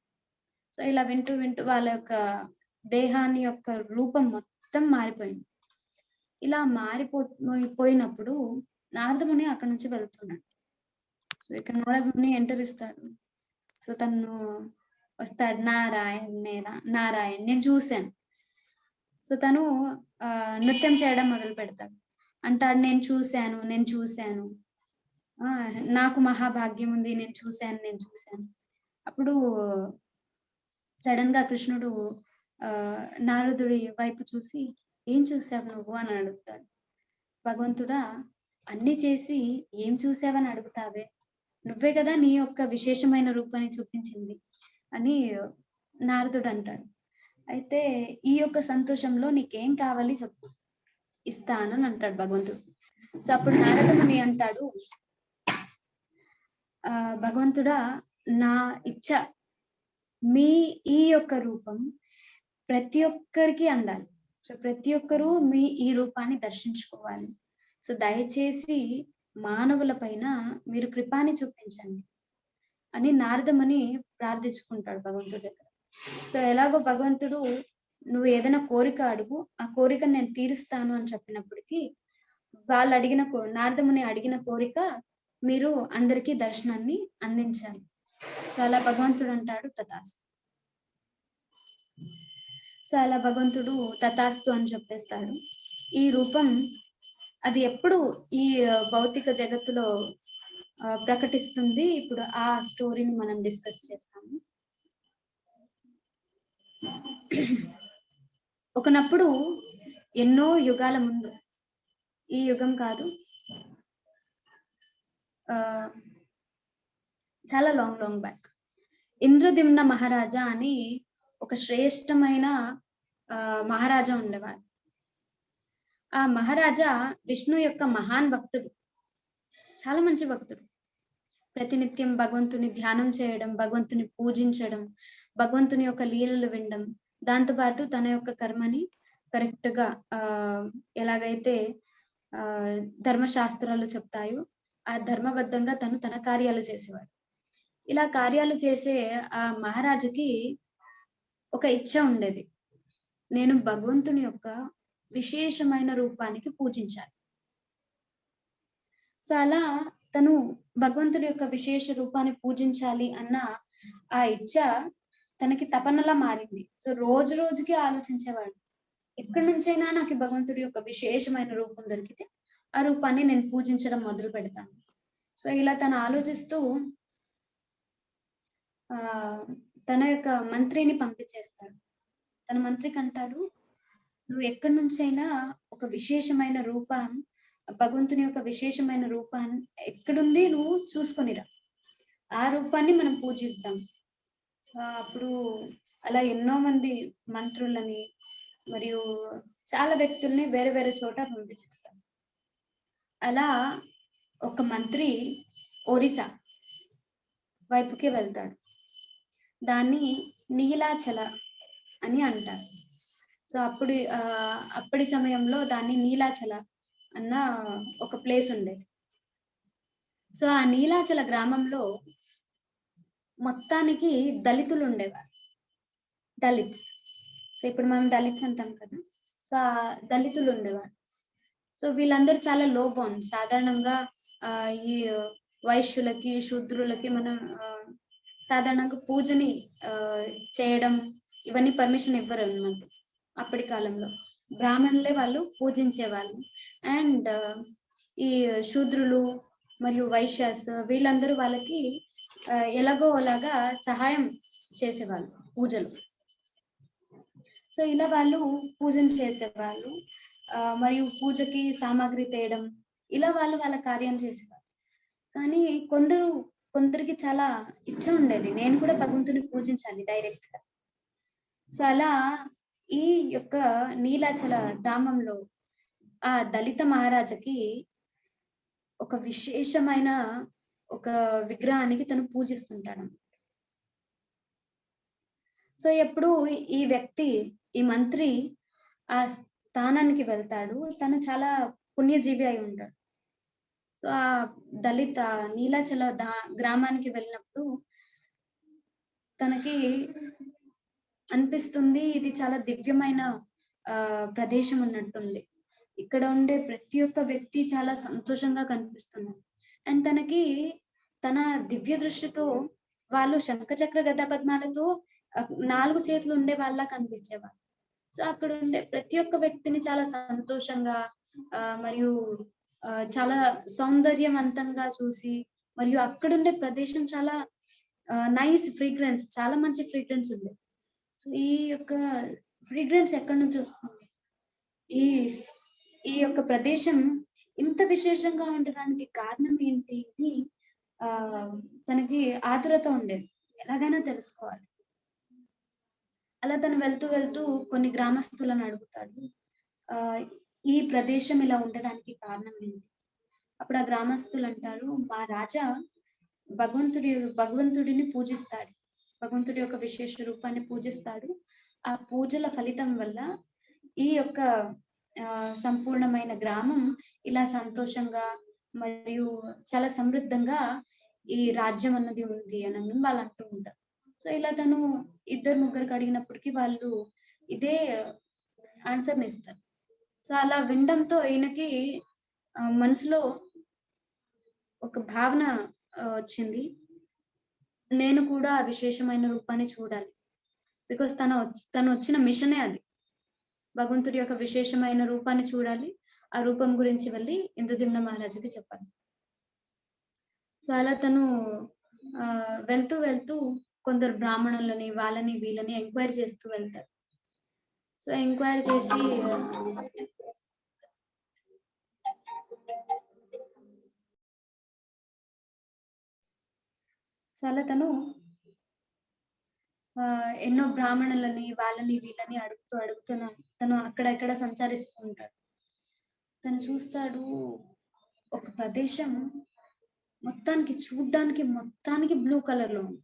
సో ఇలా వింటూ వింటూ వాళ్ళ యొక్క దేహాన్ని యొక్క రూపం మొత్తం మారిపోయింది. ఇలా పోయినప్పుడు నారదముని అక్కడి నుంచి వెళ్తున్నాడు. సో ఇక్కడ నారదముని ఎంటర్ ఇస్తాడు. సో తను వస్తాడు, నారాయణ్ నేను చూశాను. సో తను నృత్యం చేయడం మొదలు పెడతాడు. అంటాడు, నేను చూశాను, నాకు మహాభాగ్యం ఉంది, నేను చూశాను. అప్పుడు సడన్ గా కృష్ణుడు నారదుడి వైపు చూసి, ఏం చూసావు నువ్వు అని అడుగుతాడు. భగవంతుడా, అన్ని చేసి ఏం చూసావని అడుగుతావే, నువ్వే కదా నీ యొక్క విశేషమైన రూపాన్ని చూపించింది అని నారదుడు అంటాడు. అయితే ఈ యొక్క సంతోషంలో నీకేం కావాలి చెప్పు, ఇస్తానని అంటాడు భగవంతుడు. సో అప్పుడు నారదముని అంటాడు, భగవంతుడా, నా ఇచ్చ మీ ఈ యొక్క రూపం ప్రతి ఒక్కరికి అందాలి. సో ప్రతి ఒక్కరూ మీ ఈ రూపాన్ని దర్శించుకోవాలి. సో దయచేసి మానవుల పైన మీరు కృపాని చూపించండి అని నారదముని ప్రార్థించుకుంటాడు భగవంతుడి దగ్గర. సో ఎలాగో భగవంతుడు, నువ్వు ఏదైనా కోరిక అడుగు, ఆ కోరికను నేను తీరుస్తాను అని చెప్పినప్పటికీ వాళ్ళు అడిగిన నారదముని అడిగిన కోరిక, మీరు అందరికీ దర్శనాన్ని అందించాలి. సో అలా భగవంతుడు అంటాడు, తథాస్తు. సో అలా భగవంతుడు తథాస్తు అని చెప్పేస్తాడు. ఈ రూపం అది ఎప్పుడు ఈ భౌతిక జగత్తులో ప్రకటిస్తుంది. ఇప్పుడు ఆ స్టోరీని మనం డిస్కస్ చేస్తాము. ఒకనప్పుడు ఎన్నో యుగాల ముందు, ఈ యుగం కాదు, చాలా లాంగ్ బ్యాక్, ఇంద్రదిమ్న మహారాజా అని ఒక శ్రేష్టమైన మహారాజా ఉండేవారు. ఆ మహారాజా విష్ణు యొక్క మహాన్ భక్తుడు, చాలా మంచి భక్తుడు. ప్రతినిత్యం భగవంతుని ధ్యానం చేయడం, భగవంతుని పూజించడం, భగవంతుని యొక్క లీలలు వినడం, దాంతోపాటు తన యొక్క కర్మని కరెక్ట్ గా ఎలాగైతే ధర్మశాస్త్రాలు చెప్తాయో ఆ ధర్మబద్ధంగా తన కార్యాలు చేసేవాడు. ఇలా కార్యాలు చేసే ఆ మహారాజుకి ఒక ఇచ్చ ఉండేది, నేను భగవంతుని యొక్క విశేషమైన రూపానికి పూజించాలి. సో అలా తను భగవంతుడి యొక్క విశేష రూపాన్ని పూజించాలి అన్న ఆ ఇచ్చ తనకి తపనలా మారింది. సో రోజు రోజుకి ఆలోచించేవాడు, ఎక్కడి నుంచైనా నాకు భగవంతుడి యొక్క విశేషమైన రూపం దొరికితే ఆ రూపాన్ని నేను పూజించడం మొదలు పెడతాను. సో ఇలా తను ఆలోచిస్తూ తన యొక్క మంత్రిని పంపించేస్తాడు. తన మంత్రికి అంటాడు, నువ్వు ఎక్కడి నుంచైనా ఒక విశేషమైన రూపం, భగవంతుని యొక్క విశేషమైన రూపాన్ని ఎక్కడుంది నువ్వు చూసుకొనిరా, ఆ రూపాన్ని మనం పూజిద్దాం. అప్పుడు అలా ఎన్నో మంది మంత్రులని మరియు చాలా వ్యక్తుల్ని వేరే వేరే చోట పంపించేస్తాం. అలా ఒక మంత్రి ఒరిస్సా వైపుకి వెళ్తాడు. దాన్ని నీలాచల అని అంటారు. సో అప్పటి సమయంలో దాన్ని నీలాచల అన్న ఒక ప్లేస్ ఉండేది. సో ఆ నీలాచల గ్రామంలో మొత్తానికి దళితులు ఉండేవారు, దళిత్స్. సో ఇప్పుడు మనం దళిత్స్ అంటాం కదా, సో ఆ దళితులు ఉండేవారు. సో వీళ్ళందరూ చాలా లో బౌండ్. సాధారణంగా ఈ వైశ్యులకి శూద్రులకి మనం సాధారణంగా పూజని చేయడం ఇవన్నీ పర్మిషన్ ఇవ్వరు అన్నమాట. అప్పటి కాలంలో బ్రాహ్మణులే వాళ్ళు పూజించేవాళ్ళు. అండ్ ఈ శూద్రులు మరియు వైశ్యాస్ వీళ్ళందరూ వాళ్ళకి ఎలాగో అలాగా సహాయం చేసేవాళ్ళు పూజలు. సో ఇలా వాళ్ళు పూజను చేసేవాళ్ళు. మరియు పూజకి సామాగ్రి తేయడం, ఇలా వాళ్ళు వాళ్ళ కార్యం చేసేవారు. కానీ కొందరికి చాలా ఇచ్చ ఉండేది, నేను కూడా భగవంతుని పూజించాలి డైరెక్ట్ గా. సో అలా ఈ యొక్క నీలాచల ధామంలో ఆ దళిత మహారాజకి ఒక విశేషమైన ఒక విగ్రహానికి తను పూజిస్తుంటాడు. సో ఎప్పుడు ఈ వ్యక్తి, ఈ మంత్రి ఆ స్థానానికి వెళ్తాడు, తను చాలా పుణ్యజీవి అయి ఉంటాడు. సో ఆ దళిత నీలాచల గ్రామానికి వెళ్ళినప్పుడు తనకి అనిపిస్తుంది, ఇది చాలా దివ్యమైన ప్రదేశం ఉన్నట్టుంది. ఇక్కడ ఉండే ప్రతి ఒక్క వ్యక్తి చాలా సంతోషంగా కనిపిస్తున్నారు. అండ్ తనకి తన దివ్య దృష్టితో వాళ్ళు శంఖచక్ర గదా పద్మాలతో 4 చేతులు ఉండే వాళ్ళ కనిపించేవారు. సో అక్కడ ఉండే ప్రతి ఒక్క వ్యక్తిని చాలా సంతోషంగా మరియు చాలా సౌందర్యవంతంగా చూసి, మరియు అక్కడుండే ప్రదేశం చాలా నైస్ ఫ్రీగ్రెన్స్, చాలా మంచి ఫ్రీగ్రెన్స్ ఉంది. సో ఈ యొక్క ఫ్రీగ్రెన్స్ ఎక్కడి నుంచి వస్తుంది? ఈ యొక్క ప్రదేశం ఇంత విశేషంగా ఉండడానికి కారణం ఏంటి అని తనకి ఆతురత ఉండేది, ఎలాగైనా తెలుసుకోవాలి. అలా తను వెళ్తూ వెళ్తూ కొన్ని గ్రామస్తులను అడుగుతాడు, ఈ ప్రదేశం ఇలా ఉండడానికి కారణం ఏంటి? అప్పుడు ఆ గ్రామస్తులు అంటారు, మా రాజా భగవంతుడిని పూజిస్తాడు, భగవంతుడి యొక్క విశేష రూపాన్ని పూజిస్తాడు. ఆ పూజల ఫలితం వల్ల ఈ యొక్క సంపూర్ణమైన గ్రామం ఇలా సంతోషంగా మరియు చాలా సమృద్ధంగా ఈ రాజ్యం అన్నది ఉంది అని వాళ్ళు అంటూ ఉంటారు. సో ఇలా తను 2-3 అడిగినప్పటికీ వాళ్ళు ఇదే ఆన్సర్ని ఇస్తారు. సో అలా వినడంతో ఈయనకి మనసులో ఒక భావన వచ్చింది, నేను కూడా ఆ విశేషమైన రూపాన్ని చూడాలి. బికాస్ తను వచ్చిన మిషనే అది, భగవంతుడి యొక్క విశేషమైన రూపాన్ని చూడాలి, ఆ రూపం గురించి వెళ్ళి ఇంద్రద్యుమ్న మహారాజుకి చెప్పాలి. సో అలా తను వెళ్తూ వెళ్తూ కొందరు బ్రాహ్మణులని వాళ్ళని వీళ్ళని ఎంక్వైరీ చేస్తూ వెళ్తారు. సో ఎంక్వైరీ చేసి సో అలా తను ఎన్నో బ్రాహ్మణులని వాళ్ళని వీళ్ళని అడుగుతున్నాను. తను అక్కడెక్కడ సంచరిస్తూ ఉంటాడు. తను చూస్తాడు, ఒక ప్రదేశం మొత్తానికి బ్లూ కలర్ లో ఉంది,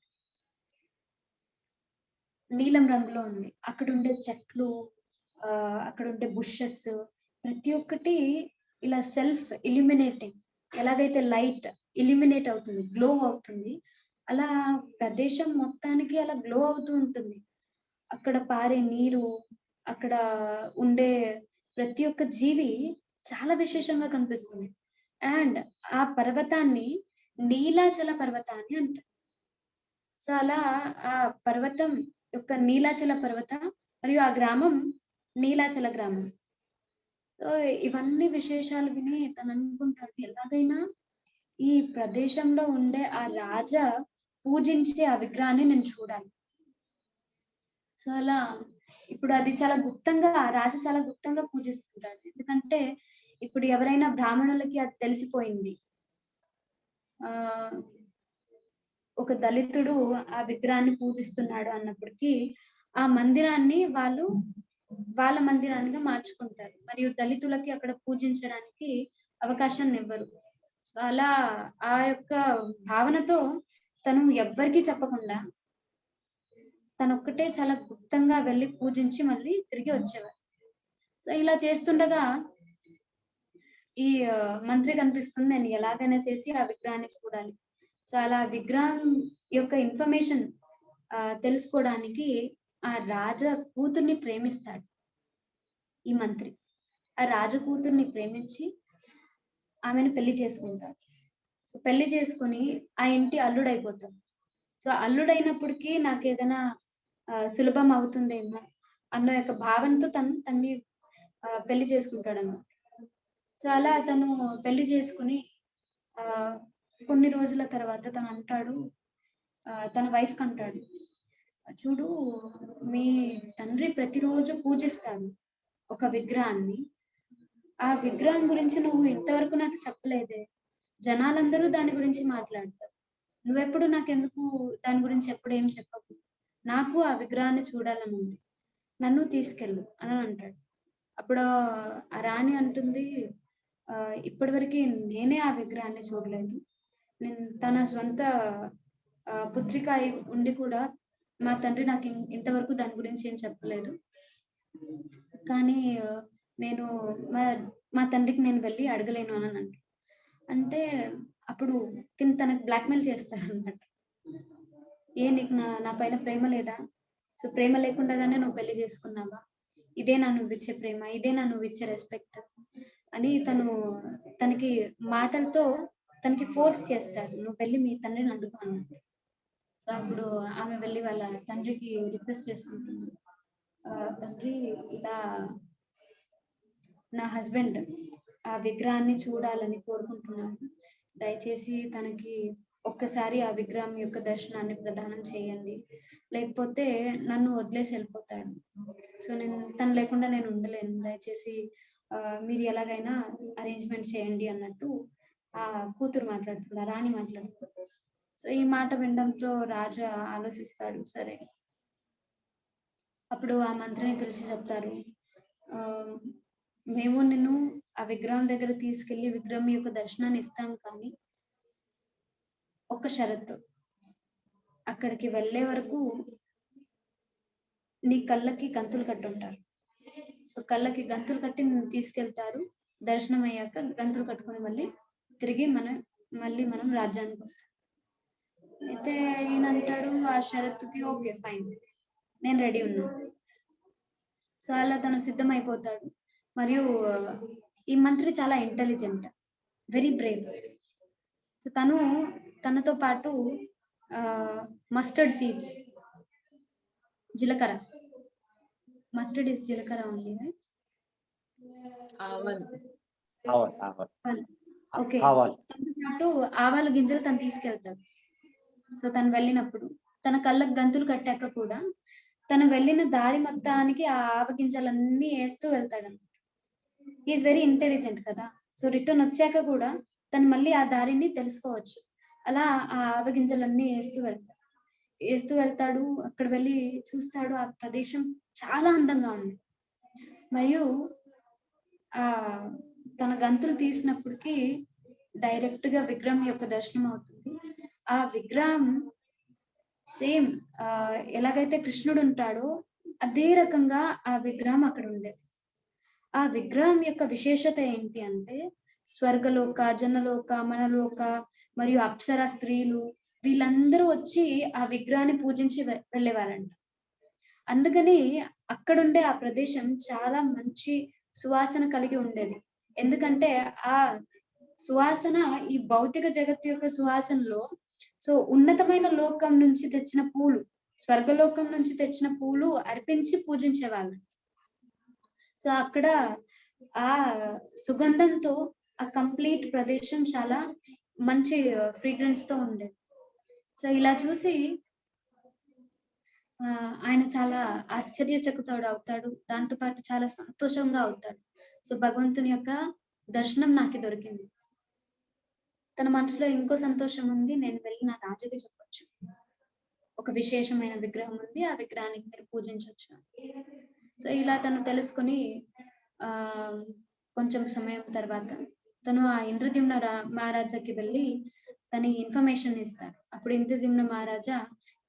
నీలం రంగులో ఉంది. అక్కడ ఉండే చెట్లు, అక్కడ ఉండే బుషెస్ ప్రతి ఒక్కటి ఇలా సెల్ఫ్ ఇల్యూమినేటింగ్, ఎలాగైతే లైట్ ఇల్యూమినేట్ అవుతుంది, గ్లో అవుతుంది, అలా ప్రదేశం మొత్తానికి అలా గ్లో అవుతూ ఉంటుంది. అక్కడ పారే నీరు, అక్కడ ఉండే ప్రతి ఒక్క జీవి చాలా విశేషంగా కనిపిస్తుంది. అండ్ ఆ పర్వతాన్ని నీలాచల పర్వతాన్ని అంటారు. సో అలా ఆ పర్వతం యొక్క నీలాచల పర్వత మరియు ఆ గ్రామం నీలాచల గ్రామం. సో ఇవన్నీ విశేషాలు విని తను అనుకుంటాడు, ఎలాగైనా ఈ ప్రదేశంలో ఉండే ఆ రాజా పూజించే ఆ విగ్రహాన్ని నేను చూడాలి. సో అలా ఇప్పుడు అది చాలా గుప్తంగా, రాజు చాలా గుప్తంగా పూజిస్తుంటాడు. ఎందుకంటే ఇప్పుడు ఎవరైనా బ్రాహ్మణులకి అది తెలిసిపోయింది, ఒక దళితుడు ఆ విగ్రహాన్ని పూజిస్తున్నాడు అన్నప్పటికీ ఆ మందిరాన్ని వాళ్ళ మందిరానిగా మార్చుకుంటారు, మరియు దళితులకి అక్కడ పూజించడానికి అవకాశాన్ని ఇవ్వరు. సో అలా ఆ యొక్క భావనతో తను ఎవ్వరికీ చెప్పకుండా తనొక్కటే చాలా గుప్తంగా వెళ్ళి పూజించి మళ్ళీ తిరిగి వచ్చేవారు. సో ఇలా చేస్తుండగా ఈ మంత్రి కనిపిస్తుంది, నేను ఎలాగైనా చేసి ఆ విగ్రహాన్ని చూడాలి. సో అలా విగ్రహం యొక్క ఇన్ఫర్మేషన్ తెలుసుకోవడానికి ఆ రాజ కూతుర్ని ప్రేమిస్తాడు ఈ మంత్రి. ఆ రాజ కూతుర్ని ప్రేమించి ఆమెను పెళ్లి చేసుకుంటాడు. సో పెళ్లి చేసుకుని ఆ ఇంటి అల్లుడైపోతాడు. సో అల్లుడైనప్పటికీ నాకు ఏదైనా సులభం అవుతుందేమో అన్న యొక్క భావనతో తన్ని పెళ్లి చేసుకుంటాడు అన్నమాట. సో అలా తను పెళ్లి చేసుకుని కొన్ని రోజుల తర్వాత తను అంటాడు, తన వైఫ్ కంటాడు, చూడు, మీ తండ్రి ప్రతిరోజు పూజిస్తాడు ఒక విగ్రహాన్ని. ఆ విగ్రహం గురించి నువ్వు ఇంతవరకు నాకు చెప్పలేదే. జనాలందరూ దాని గురించి మాట్లాడతారు. నువ్వెప్పుడు నాకెందుకు దాని గురించి ఎప్పుడు ఏం చెప్పకు. నాకు ఆ విగ్రహాన్ని చూడాలని ఉంది. నన్ను తీసుకెళ్ళు అని అంటాడు. అప్పుడు ఆ రాణి అంటుంది, ఇప్పటివరకు నేనే ఆ విగ్రహాన్ని చూడలేదు. నేను తన సొంత పుత్రిక అయి ఉండి కూడా మా తండ్రి నాకు ఇంతవరకు దాని గురించి ఏం చెప్పలేదు. కానీ నేను మా తండ్రికి నేను వెళ్ళి అడగలేను అని అంటాడు. అంటే అప్పుడు తనకు బ్లాక్మెయిల్ చేస్తాడు అనమాట. నీకు నా పైన ప్రేమ లేదా? సో ప్రేమ లేకుండానే నువ్వు పెళ్లి చేసుకున్నావా? ఇదేనా నువ్వు ఇచ్చే ప్రేమ? ఇదేనా నువ్వు ఇచ్చే రెస్పెక్ట్ అని తనకి మాటలతో తనకి ఫోర్స్ చేస్తాడు. నువ్వు వెళ్ళి మీ తండ్రిని అడుగు అన్నట్టు. సో అప్పుడు ఆమె వెళ్ళి వాళ్ళ తండ్రికి రిక్వెస్ట్ చేసుకుంటుంది. తండ్రి, ఇలా నా హస్బెండ్ ఆ విగ్రహాన్ని చూడాలని కోరుకుంటున్నాను. దయచేసి తనకి ఒక్కసారి ఆ విగ్రహం యొక్క దర్శనాన్ని ప్రదానం చేయండి. లేకపోతే నన్ను వదిలేసి వెళ్ళిపోతాడు. సో తను లేకుండా నేను ఉండలేను. దయచేసి మీరు ఎలాగైనా అరేంజ్మెంట్ చేయండి అన్నట్టు ఆ కూతురు మాట్లాడుతుంది, ఆ రాణి మాట్లాడుతుంది. సో ఈ మాట వినడంతో రాజా ఆలోచిస్తాడు. సరే, అప్పుడు ఆ మంత్రిని పిలిచి చెప్తారు, మేము నిన్ను ఆ విగ్రహం దగ్గర తీసుకెళ్లి విగ్రహం యొక్క దర్శనాన్ని ఇస్తాం, కానీ ఒక షరతు. అక్కడికి వెళ్ళే వరకు నీ కళ్ళకి గంతులు కట్టుంటారు. సో కళ్ళకి గంతులు కట్టి నిన్ను తీసుకెళ్తారు. దర్శనం అయ్యాక గంతులు కట్టుకొని తిరిగి మనం రాజ్యానికి వస్తాం. అయితే ఈయన అంటాడు ఆ షరతుకి, ఓకే ఫైన్, నేను రెడీ ఉన్నాను. సో అలా తను సిద్ధమైపోతాడు. మరియు ఈ మంత్రి చాలా ఇంటెలిజెంట్, వెరీ బ్రేవ్. సో తనతో పాటు మస్టర్డ్ సీడ్స్, జీలకర్ర, మస్టర్డ్ ఇస్ జీలకర్ర ఓన్లీ, ఓకే, తనతో పాటు ఆవాల గింజలు తను తీసుకెళ్తాడు. సో తను వెళ్ళినప్పుడు తన కళ్ళకు గంతులు కట్టాక కూడా తను వెళ్ళిన దారి మొత్తానికి ఆ ఆవ గింజలన్నీ వేస్తూ వెళ్తాడు. ఈజ్ వెరీ ఇంటెలిజెంట్ కదా. సో రిటర్న్ వచ్చాక కూడా తను మళ్ళీ ఆ దారిని తెలుసుకోవచ్చు. అలా ఆ ఆవ గింజలన్నీ వేస్తూ వెళ్తాడు. అక్కడ వెళ్ళి చూస్తాడు, ఆ ప్రదేశం చాలా అందంగా ఉంది. మరియు తన గంతులు తీసినప్పటికీ డైరెక్ట్ గా విగ్రహం యొక్క దర్శనం అవుతుంది. ఆ విగ్రహం సేమ్ ఎలాగైతే కృష్ణుడు ఉంటాడో అదే రకంగా ఆ విగ్రహం అక్కడ ఉండేది. ఆ విగ్రహం యొక్క విశేషత ఏంటి అంటే, స్వర్గలోక, జనలోక, మనలోక మరియు అప్సర స్త్రీలు వీళ్ళందరూ వచ్చి ఆ విగ్రహాన్ని పూజించి వెళ్ళేవారంట. అందుకని అక్కడుండే ఆ ప్రదేశం చాలా మంచి సువాసన కలిగి ఉండేది. ఎందుకంటే ఆ సువాసన ఈ భౌతిక జగత్తు యొక్క సువాసనలో, సో ఉన్నతమైన లోకం నుంచి తెచ్చిన పూలు, స్వర్గలోకం నుంచి తెచ్చిన పూలు అర్పించి పూజించేవాళ్ళు. సో అక్కడ ఆ సుగంధంతో ఆ కంప్లీట్ ప్రదేశం చాలా మంచి ఫ్రీగ్రెన్స్ తో ఉండేది. సో ఇలా చూసి ఆయన చాలా ఆశ్చర్యచకితుడు అవుతాడు. దాంతో పాటు చాలా సంతోషంగా అవుతాడు. సో భగవంతుని యొక్క దర్శనం నాకు దొరికింది. తన మనసులో ఇంకో సంతోషం ఉంది, నేను వెళ్ళి నా రాజుకి చెప్పొచ్చు, ఒక విశేషమైన విగ్రహం ఉంది, ఆ విగ్రహానికి మీరు పూజించవచ్చు. సో ఇలా తను తెలుసుకొని కొంచెం సమయం తర్వాత తను ఆ ఇంద్రద్యుమ్న మహారాజాకి వెళ్ళి తన ఇన్ఫర్మేషన్ ఇస్తాడు. అప్పుడు ఇంద్రద్యుమ్న మహారాజా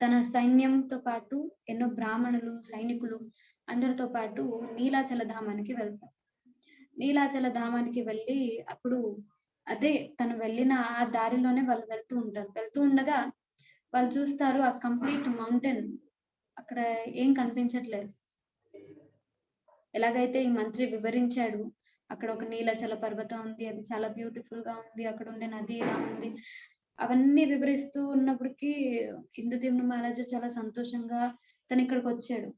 తన సైన్యంతో పాటు ఎన్నో బ్రాహ్మణులు, సైనికులు అందరితో పాటు నీలాచల ధామానికి వెళ్తారు. నీలాచల ధామానికి వెళ్ళి అప్పుడు అదే తను వెళ్ళిన ఆ దారిలోనే వాళ్ళు వెళ్తూ ఉండగా వాళ్ళు చూస్తారు ఆ కంప్లీట్ మౌంటైన్ అక్కడ ఏం కనిపించట్లేదు. ఎలాగైతే ఈ మంత్రి వివరించాడు, అక్కడ ఒక నీలాచల పర్వతం ఉంది, అది చాలా బ్యూటిఫుల్ గా ఉంది, అక్కడ ఉండే నది ఇలా ఉంది, అవన్నీ వివరిస్తూ ఉన్నప్పటికీ ఇంద్రద్యుమ్న మహారాజా చాలా సంతోషంగా తను ఇక్కడికి వచ్చాడు.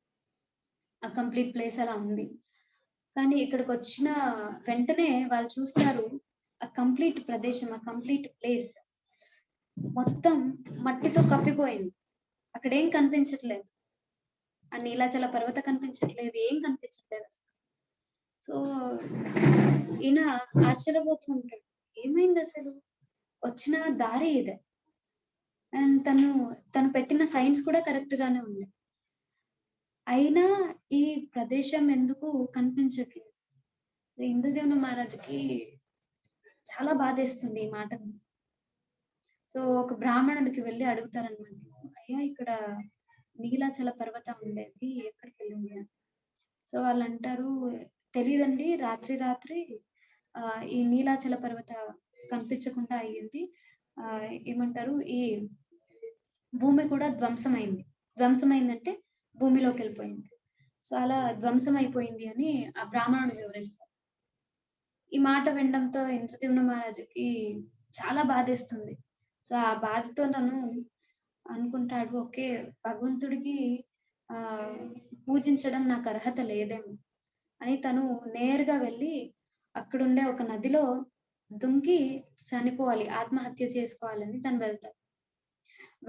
ఆ కంప్లీట్ ప్లేస్ అలా ఉంది. కానీ ఇక్కడికి వచ్చిన వెంటనే వాళ్ళు చూస్తారు ఆ కంప్లీట్ ప్రదేశం, ఆ కంప్లీట్ ప్లేస్ మొత్తం మట్టితో కప్పిపోయింది. అక్కడ ఏం కనిపించట్లేదు. ఆ నీలాచల పర్వత కనిపించట్లేదు, ఏం కనిపించట్లేదు అసలు. సో ఈయన ఆశ్చర్యపోతూ ఉంటాడు, ఏమైంది అసలు, వచ్చిన దారి ఇదే, అండ్ తను పెట్టిన సైన్స్ కూడా కరెక్ట్ గానే ఉంది, అయినా ఈ ప్రదేశం ఎందుకు కనిపించట్లేదు. ఇంద్రదేవుని మహారాజుకి చాలా బాధేస్తుంది ఈ మాట. సో ఒక బ్రాహ్మణుడికి వెళ్ళి అడుగుతారనమాట, అయ్యా ఇక్కడ నీలాచల పర్వతం ఉండేది ఎక్కడికి వెళ్ళింది అని. సో వాళ్ళు అంటారు, తెలియదండి, రాత్రి రాత్రి ఈ నీలాచల పర్వత కనిపించకుండా అయ్యింది, ఏమంటారు, ఈ భూమి కూడా ధ్వంసమైందంటే భూమిలోకి వెళ్ళిపోయింది, సో అలా ధ్వంసం అయిపోయింది అని ఆ బ్రాహ్మణుడు వివరిస్తారు. ఈ మాట వినడంతో ఇంద్రద్యుమ్న మహారాజుకి చాలా బాధేస్తుంది. సో ఆ బాధతో తను అనుకుంటాడు, ఓకే భగవంతుడికి పూజించడం నాకు అర్హత లేదేమో అని తను నేరుగా వెళ్ళి అక్కడుండే ఒక నదిలో దుంకి చనిపోవాలి, ఆత్మహత్య చేసుకోవాలని తను వెళ్తాడు.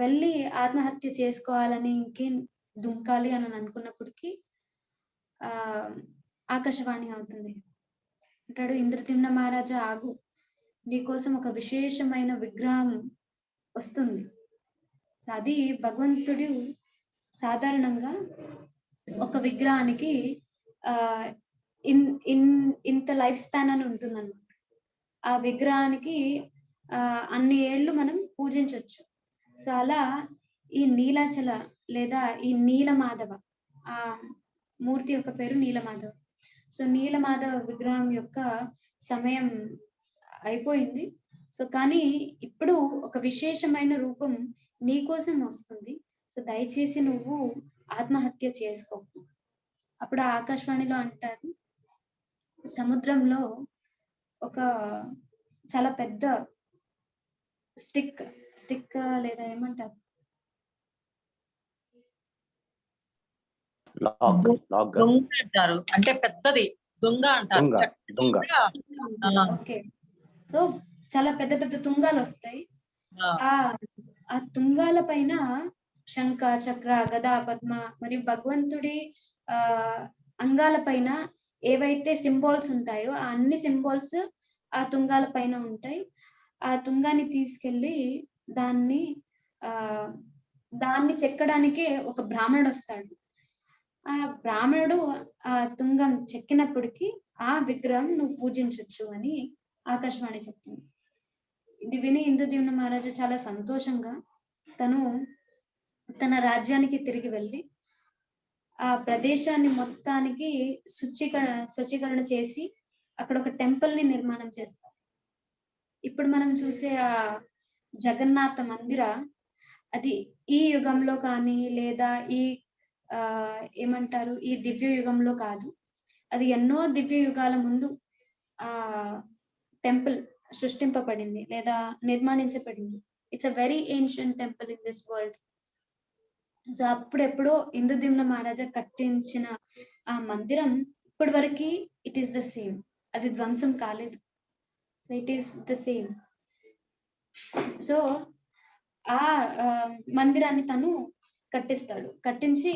వెళ్ళి ఆత్మహత్య చేసుకోవాలని, ఇంకేం దుంకాలి అని అనుకున్నప్పటికీ ఆకాశవాణి అవుతుంది, అంటాడు, ఇంద్రద్యుమ్న మహారాజా ఆగు, నీకోసం ఒక విశేషమైన విగ్రహం వస్తుంది. అది భగవంతుడు సాధారణంగా ఒక విగ్రహానికి ఇంత లైఫ్ స్పాన్ అని ఉంటుందన్నమాట. ఆ విగ్రహానికి అన్ని ఏళ్ళు మనం పూజించవచ్చు. సో అలా ఈ నీలాచల లేదా ఈ నీలమాధవ, ఆ మూర్తి యొక్క పేరు నీలమాధవ. సో నీలమాధవ విగ్రహం యొక్క సమయం అయిపోయింది. సో కానీ ఇప్పుడు ఒక విశేషమైన రూపం నీకోసం వస్తుంది, సో దయచేసి నువ్వు ఆత్మహత్య చేసుకోకు. అప్పుడు ఆకాశవాణిలో అంటారు, సముద్రంలో ఒక చాలా పెద్ద స్టిక్ లేదా ఏమంటారు, దొంగ అంటారు, అంటే పెద్దది దొంగ అంటారు. ఓకే. సో చాలా పెద్ద పెద్ద తుంగాలు వస్తాయి. ఆ తుంగాల పైన శంఖ, చక్ర, గద, పద్మ మరియు భగవంతుడి అంగాల పైన ఏవైతే సింబాల్స్ ఉంటాయో ఆ అన్ని సింబాల్స్ ఆ తుంగాల పైన ఉంటాయి. ఆ తుంగాన్ని తీసుకెళ్లి దాన్ని చెక్కడానికి ఒక బ్రాహ్మణుడు వస్తాడు. ఆ బ్రాహ్మణుడు ఆ తుంగం చెక్కినప్పటికీ ఆ విగ్రహం నువ్వు పూజించవచ్చు అని ఆకాశవాణి చెప్తుంది. ఇది విని ఇంద్రద్యుమ్న మహారాజు చాలా సంతోషంగా తన రాజ్యానికి తిరిగి వెళ్ళి ఆ ప్రదేశాన్ని మొత్తానికి శుచీకరణ చేసి అక్కడ ఒక టెంపుల్ ని నిర్మాణం చేస్తారు. ఇప్పుడు మనం చూసే ఆ జగన్నాథ మందిర అది ఈ యుగంలో కానీ లేదా ఈ ఏమంటారు ఈ దివ్య యుగంలో కాదు, అది ఎన్నో దివ్య యుగాల ముందు ఆ టెంపుల్ సృష్టింపబడింది లేదా నిర్మాణించబడింది. It's a very ancient temple in this world. So అప్పుడెప్పుడో ఇంద్రద్యుమ్న మహారాజా కట్టించిన ఆ మందిరం ఇప్పటి వరకు ఇట్ ఈస్ ద సేమ్, అది ధ్వంసం కాలేదు. So it is the same. So ఆ మందిరాన్ని తను కట్టించి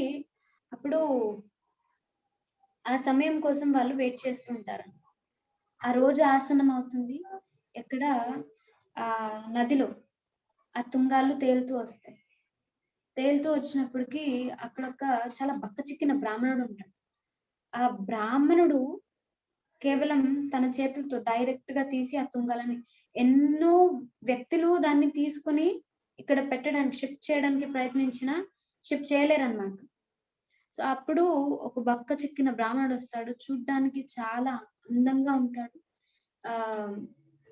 అప్పుడు ఆ సమయం కోసం వాళ్ళు వెయిట్ చేస్తుంటారు. ఆ రోజు ఆసనం అవుతుంది, ఎక్కడ ఆ నదిలో ఆ తుంగాలు తేలుతూ వస్తాయి. తేలుతూ వచ్చినప్పటికీ అక్కడ ఒక చాలా బక్కచిక్కిన బ్రాహ్మణుడు ఉంటాడు. ఆ బ్రాహ్మణుడు కేవలం తన చేతులతో డైరెక్ట్ గా తీసి ఆ తుంగాలని, ఎన్నో వ్యక్తులు దాన్ని తీసుకుని ఇక్కడ పెట్టడానికి షిఫ్ట్ చేయడానికి ప్రయత్నించినా షిఫ్ట్ చేయలేరు అన్నమాట. సో అప్పుడు ఒక బక్క చిక్కిన బ్రాహ్మణుడు వస్తాడు, చూడ్డానికి చాలా అందంగా ఉంటాడు,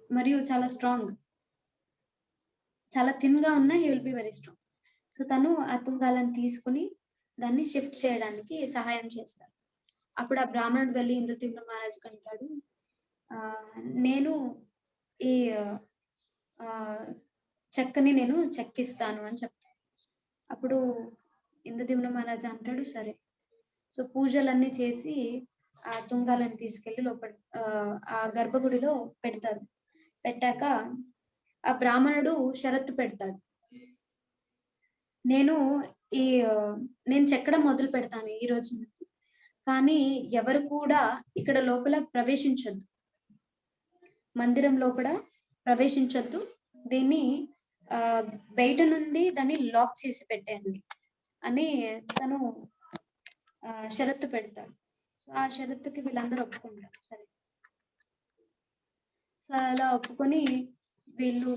మరియు చాలా స్ట్రాంగ్, చాలా థిన్ గా ఉన్నా he will be very strong. So తను ఆ తుంగాలను తీసుకుని దాన్ని షిఫ్ట్ చేయడానికి సహాయం చేస్తాడు. అప్పుడు ఆ బ్రాహ్మణుడు వెళ్ళి ఇంద్రద్యుమ్న మహారాజుకి అంటాడు, నేను ఈ చెక్కని నేను చెక్కిస్తాను అని చెప్తాను. అప్పుడు ఇంద్రద్యుమ్న మహారాజు అంటాడు, సరే. సో పూజలన్నీ చేసి ఆ తుంగాలను తీసుకెళ్లి లోపల ఆ గర్భగుడిలో పెడతారు. పెట్టాక ఆ బ్రాహ్మణుడు షరత్తు పెడతాడు, నేను ఈ నేను చెక్కడం మొదలు పెడతాను ఈ రోజు నుండి. కానీ ఎవరు కూడా ఇక్కడ లోపల ప్రవేశించొద్దు. మందిరం లోపల ప్రవేశించొద్దు. దీన్ని బయట నుండి దాన్ని లాక్ చేసి పెట్టండి అని తను షరత్తు పెడతాడు. సో ఆ షరత్తుకి వీళ్ళందరూ ఒప్పుకుంటారు. సరే, సో అలా ఒప్పుకొని వీళ్ళు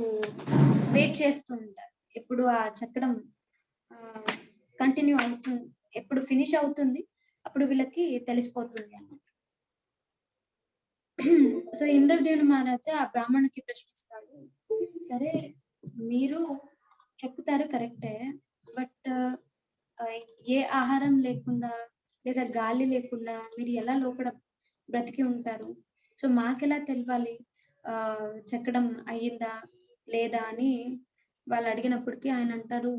వెయిట్ చేస్తూ ఉంటారు. ఎప్పుడు ఆ చెక్కడం కంటిన్యూ అవుతుంది, ఎప్పుడు ఫినిష్ అవుతుంది అప్పుడు వీళ్ళకి తెలిసిపోతుంది అన్నమాట. సో ఇంద్రదేవుని మహారాజా ఆ బ్రాహ్మణునికి ప్రశ్నిస్తాడు, సరే మీరు చెప్తారు కరెక్టే, బట్ ఏ ఆహారం లేకుండా లేదా గాలి లేకుండా మీరు ఎలా లోపల బ్రతికి ఉంటారు? సో మాకెలా తెలవాలి చెక్కడం అయ్యిందా లేదా అని వాళ్ళు అడిగినప్పటికీ ఆయన అంటారు,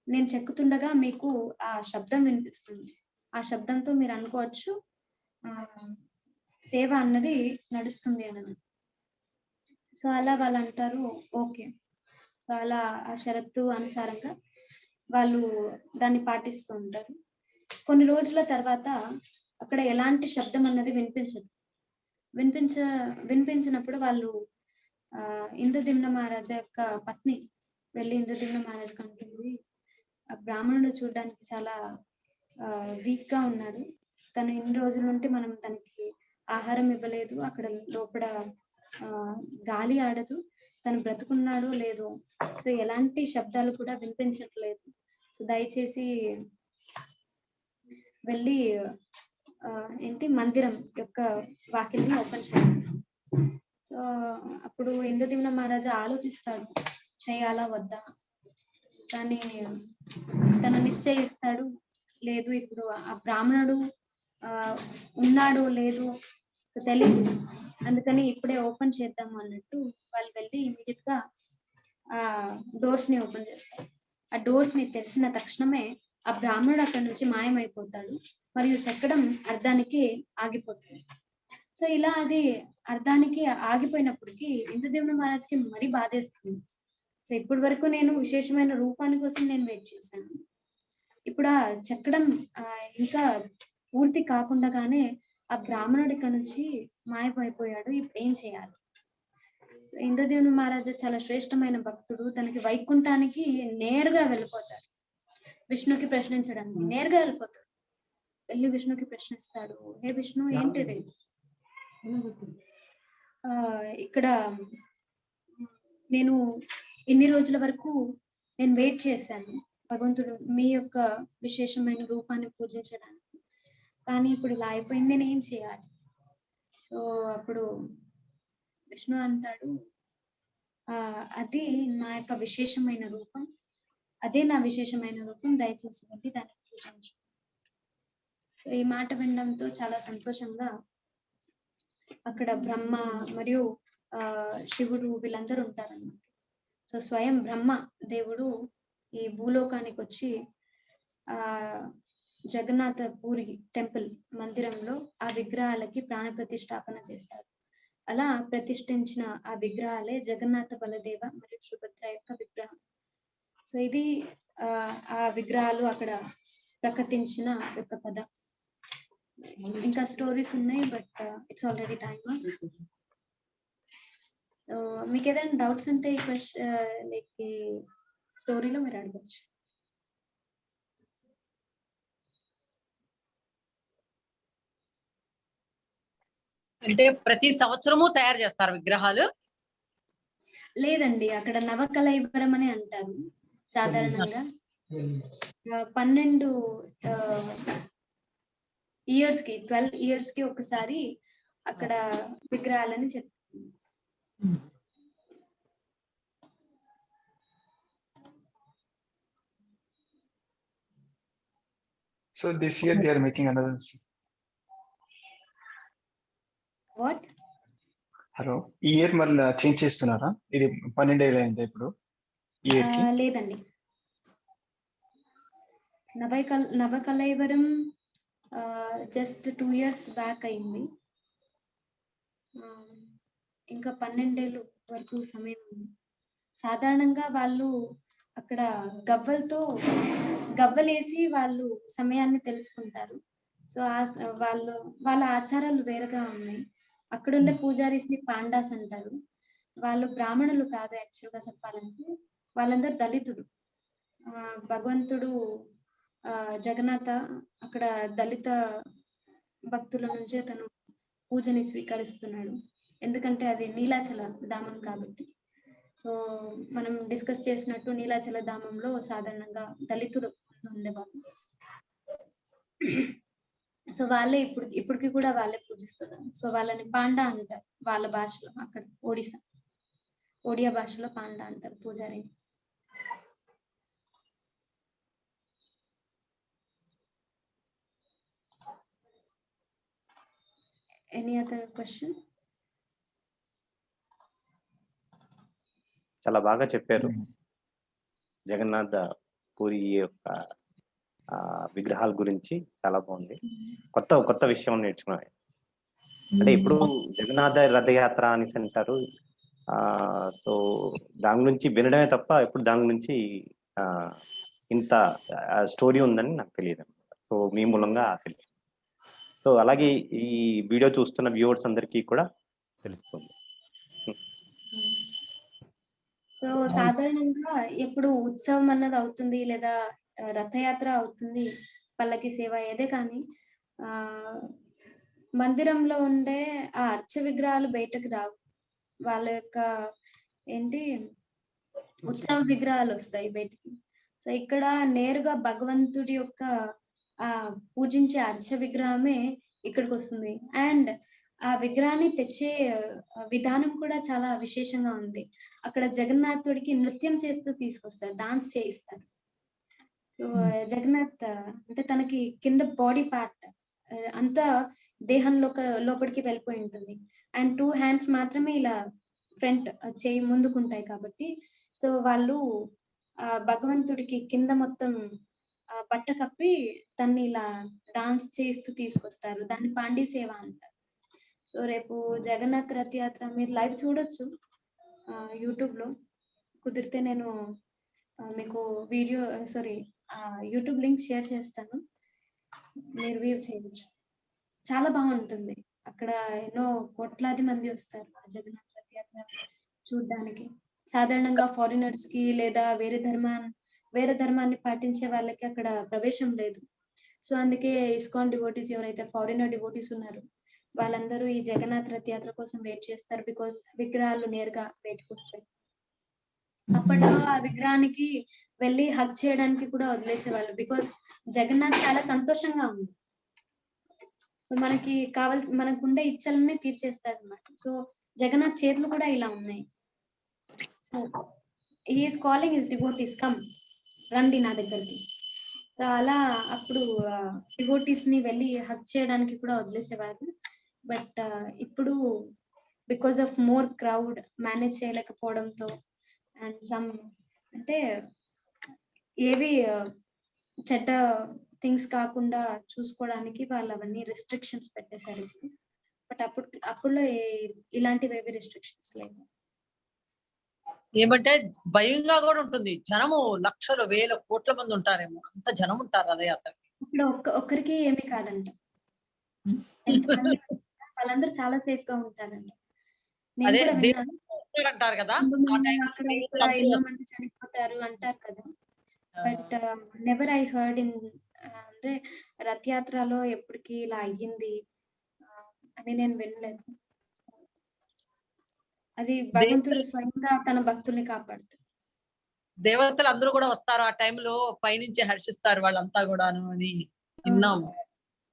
నేను చెక్కుతుండగా మీకు ఆ శబ్దం వినిపిస్తుంది. ఆ శబ్దంతో మీరు అనుకోవచ్చు సేవ అన్నది నడుస్తుంది అని. సో అలా వాళ్ళు అంటారు ఓకే. సో అలా ఆ షరత్తు అనుసారంగా వాళ్ళు దాన్ని పాటిస్తూ ఉంటారు. కొన్ని రోజుల తర్వాత అక్కడ ఎలాంటి శబ్దం అన్నది వినిపించదు. వినిపించినప్పుడు వాళ్ళు ఇంద్రదిమ్న మహారాజా యొక్క పత్ని వెళ్ళి ఇంద్రదిమ్న మహారాజు అంటుంది, ఆ బ్రాహ్మణుడు చూడడానికి చాలా వీక్ గా ఉన్నాడు. తను ఇన్ని రోజుల నుండి మనం తనకి ఆహారం ఇవ్వలేదు, అక్కడ లోపల గాలి ఆడదు, తను బ్రతుకున్నాడో లేదో, సో ఎలాంటి శబ్దాలు కూడా వినిపించట్లేదు. సో దయచేసి వెళ్ళి మందిరం యొక్క వాకిల్ని ఓపెన్ చేయాలి. సో అప్పుడు ఇంద్రదిమ్న మహారాజా ఆలోచిస్తాడు చేయాలా వద్దా, కానీ తను నిశ్చయిస్తాడు, లేదు ఇప్పుడు ఆ బ్రాహ్మణుడు ఉన్నాడో లేదో తెలియదు, అందుకని ఇప్పుడే ఓపెన్ చేద్దాము అన్నట్టు వాళ్ళు వెళ్ళి ఇమీడియట్ గా ఆ డోర్స్ ని ఓపెన్ చేస్తారు. ఆ డోర్స్ ని తెరిచిన తక్షణమే ఆ బ్రాహ్మణుడు అక్కడి నుంచి మాయమైపోతాడు మరియు చెక్కడం అర్ధానికి ఆగిపోతుంది. సో ఇలా అది అర్ధానికి ఆగిపోయినప్పటికీ ఇంద్రదేవుని మహారాజుకి మరీ బాధేస్తుంది. సో ఇప్పటి వరకు నేను విశేషమైన రూపాన్ని కోసం నేను వెయిట్ చేశాను, ఇప్పుడు ఆ చెక్కడం ఇంకా పూర్తి కాకుండానే ఆ బ్రాహ్మణుడు ఇక్కడ నుంచి మాయమైపోయాడు, ఇప్పుడు ఏం చేయాలి? ఇంద్రదేవుని మహారాజా చాలా శ్రేష్టమైన భక్తుడు, తనకి వైకుంఠానికి నేరుగా వెళ్ళిపోతాడు. విష్ణుకి ప్రశ్నించడానికి నేరుగా వెళ్ళిపోతాడు. వెళ్ళి విష్ణుకి ప్రశ్నిస్తాడు, హే విష్ణు ఏంటిది, ఇక్కడ నేను ఇన్ని రోజుల వరకు నేను వెయిట్ చేశాను భగవంతుడు మీ యొక్క విశేషమైన రూపాన్ని పూజించడానికి, కానీ ఇప్పుడు ఇలా అయిపోయింది, నేను ఏం చేయాలి? సో అప్పుడు విష్ణు అంటాడు, అది నా యొక్క విశేషమైన రూపం, అదే నా విశేషమైన రూపం, దయచేసి వెళ్ళి దాన్ని పూజించు. సో ఈ మాట వినడంతో చాలా సంతోషంగా అక్కడ బ్రహ్మ మరియు శివుడు వీళ్ళందరూ ఉంటారన్నమాట. సో స్వయం బ్రహ్మ దేవుడు ఈ భూలోకానికి వచ్చి జగన్నాథ పూరి టెంపుల్ మందిరంలో ఆ విగ్రహాలకి ప్రాణ ప్రతిష్టాపన చేస్తారు. అలా ప్రతిష్ఠించిన ఆ విగ్రహాలే జగన్నాథ బలదేవ మరియు సుభద్ర యొక్క విగ్రహం. సో ఇది ఆ విగ్రహాలు అక్కడ ప్రకటించిన యొక్క కథ. ఇంకా స్టోరీస్ ఉన్నాయి, బట్ ఇట్స్ ఆల్రెడీ టైమ్. మీకు ఏదైనా డౌట్స్ ఉంటే ఈ క్వశ్చన్ లైక్ ఈ స్టోరీలో మీరు అడగచ్చు. అంటే ప్రతి సంవత్సరము తయారు చేస్తారు విగ్రహాలు? లేదండి, అక్కడ నవకలైవరం అని అంటారు. సాధారణంగా 12 ఇయర్స్ కి 12 ఇయర్స్ కి ఒకసారి అక్కడ విగ్రహాలని చెప్తారు. So this year they are making another. What? Hello, ఈ ఇయర్ మళ్ళీ చేంజ్ చేస్తున్నారా? ఇది 12 ఏళ్ళు అయింది ఇప్పుడు ఇయర్ కి? లేదండి, నవకలైవరం జస్ట్ 2 ఇయర్స్ బ్యాక్ అయింది. ఇంకా 12 ఏళ్ళు వరకు సమయం ఉంది. సాధారణంగా వాళ్ళు అక్కడ గవ్వలేసి వాళ్ళు సమయాన్ని తెలుసుకుంటారు. సో వాళ్ళ ఆచారాలు వేరుగా ఉన్నాయి. అక్కడుండే పూజారీస్‌ని పాండాస్ అంటారు. వాళ్ళు బ్రాహ్మణులు కాదు యాక్చువల్‌గా చెప్పాలంటే. వాళ్ళందరూ దళితులు. భగవంతుడు జగన్నాథ అక్కడ దళిత భక్తుల నుంచే తను పూజని స్వీకరిస్తున్నాడు. ఎందుకంటే అది నీలాచల ధామం కాబట్టి. సో మనం డిస్కస్ చేసినట్టు నీలాచల ధామంలో సాధారణంగా దళితులు ఉండేవాళ్ళు. సో వాళ్ళే ఇప్పటికి కూడా వాళ్ళే పూజిస్తున్నారు. సో వాళ్ళని పాండా అంటారు వాళ్ళ భాషలో. అక్కడ ఒడియా భాషలో పాండా అంటారు పూజారిని. Any other question? చాలా బాగా చెప్పారు. జగన్నాథ పూరి యొక్క విగ్రహాల గురించి చాలా బాగుంది. కొత్త విషయం నేర్చుకున్నాను. అంటే ఇప్పుడు జగన్నాథ రథయాత్ర అనేసి అంటారు. సో దాని గురించి వినడమే తప్ప ఇప్పుడు దాని గురించి ఇంత స్టోరీ ఉందని నాకు తెలియదు. సో మీ మూలంగా తెలియదు. సో అలాగే ఈ వీడియో చూస్తున్న వ్యూవర్స్ అందరికీ కూడా తెలుస్తుంది. సో సాధారణంగా ఎప్పుడు ఉత్సవం అన్నది అవుతుంది లేదా రథయాత్ర అవుతుంది, పల్లకి సేవ ఏదే కానీ మందిరంలో ఉండే ఆ అర్చ విగ్రహాలు బయటకు రావు. వాళ్ళ యొక్క ఉత్సవ విగ్రహాలు వస్తాయి బయటికి. సో ఇక్కడ నేరుగా భగవంతుడి యొక్క పూజించే అర్చ విగ్రహమే ఇక్కడికి వస్తుంది. అండ్ ఆ విగ్రహాన్ని తెచ్చే విధానం కూడా చాలా విశేషంగా ఉంది. అక్కడ జగన్నాథుడికి నృత్యం చేస్తూ తీసుకొస్తారు, డాన్స్ చేయిస్తారు. సో జగన్నాథ్ అంటే తనకి కింద బాడీ పార్ట్ అంతా దేహంలో లోపలికి వెళ్ళిపోయి ఉంటుంది. అండ్ 2 హ్యాండ్స్ మాత్రమే ఇలా ఫ్రంట్ చేయి ముందుకుంటాయి కాబట్టి సో వాళ్ళు భగవంతుడికి కింద మొత్తం బట్ట కప్పి తన్ని ఇలా డాన్స్ చేస్తూ తీసుకొస్తారు. దాన్ని పాండీ సేవ అంటారు. సో రేపు జగన్నాథ్ రథయాత్ర మీరు లైవ్ చూడొచ్చు యూట్యూబ్ లో. కుదిరితే నేను మీకు యూట్యూబ్ లింక్ షేర్ చేస్తాను, మీరు వ్యూ చేయొచ్చు. చాలా బాగుంటుంది. అక్కడ ఎన్నో కోట్లాది మంది వస్తారు ఆ జగన్నాథ్ రథయాత్ర చూడడానికి. సాధారణంగా ఫారినర్స్ కి లేదా వేరే ధర్మాన్ని పాటించే వాళ్ళకి అక్కడ ప్రవేశం లేదు. సో అందుకే ఇస్కాన్ డివోటీస్ ఎవరైతే ఫారినర్ డివోటీస్ ఉన్నారో వాళ్ళందరూ ఈ జగన్నాథ్ రథయాత్ర కోసం వెయిట్ చేస్తారు. బికాస్ విగ్రహాలు నేరుగా బయటకు వస్తాయి. అప్పట్లో ఆ విగ్రహానికి వెళ్ళి హగ్ చేయడానికి కూడా వదిలేసేవాళ్ళు. బికాస్ జగన్నాథ్ చాలా సంతోషంగా ఉంది. సో మనకుండే ఇచ్చలన్నీ తీర్చేస్తాడు అన్నమాట. సో జగన్నాథ్ చేతులు కూడా ఇలా ఉన్నాయి. So he is calling his devotees, come, రండి నా దగ్గరికి. సో అలా అప్పుడు డివోటీస్ ని వెళ్ళి హగ్ చేయడానికి కూడా వదిలేసేవారు. బట్ ఇప్పుడు because of more crowd manage చేయలేకపోవడంతో అండ్ అంటే ఏవి చెడ్డ థింగ్స్ కాకుండా చూసుకోవడానికి వాళ్ళు అవన్నీ రెస్ట్రిక్షన్స్ పెట్టేశారు. బట్ అప్పుడులో ఇలాంటివి ఏవి రెస్ట్రిక్షన్స్ లేవు. ఏమంటే భయంగా కూడా ఉంటుంది. జనము లక్షలు వేల కోట్ల మంది ఉంటారేమో, అంత జనం ఉంటారు రథయాత్రకి. ఇప్పుడు ఒక్కరికి ఏమీ కాదంట, వాళ్ళందరూ చాలా సేఫ్ గా ఉంటారంట. నేను కూడా విన్నాను. అంటారు కదా, అక్కడ ఇక్కడ ఎన్నో మంది చనిపోతారు అంటారు కదా. But never I heard in అంటే రథయాత్రలో ఎప్పటికీ ఇలా అయ్యింది అని నేను వినలేదు. అది భగవంతుడు స్వయంగా తన భక్తుల్ని కాపాడుతాడు. దేవతలు అందరూ కూడా వస్తారు ఆ టైంలో, పైనుంచి హర్షిస్తారు వాళ్ళంతా కూడాను అని విన్నాము.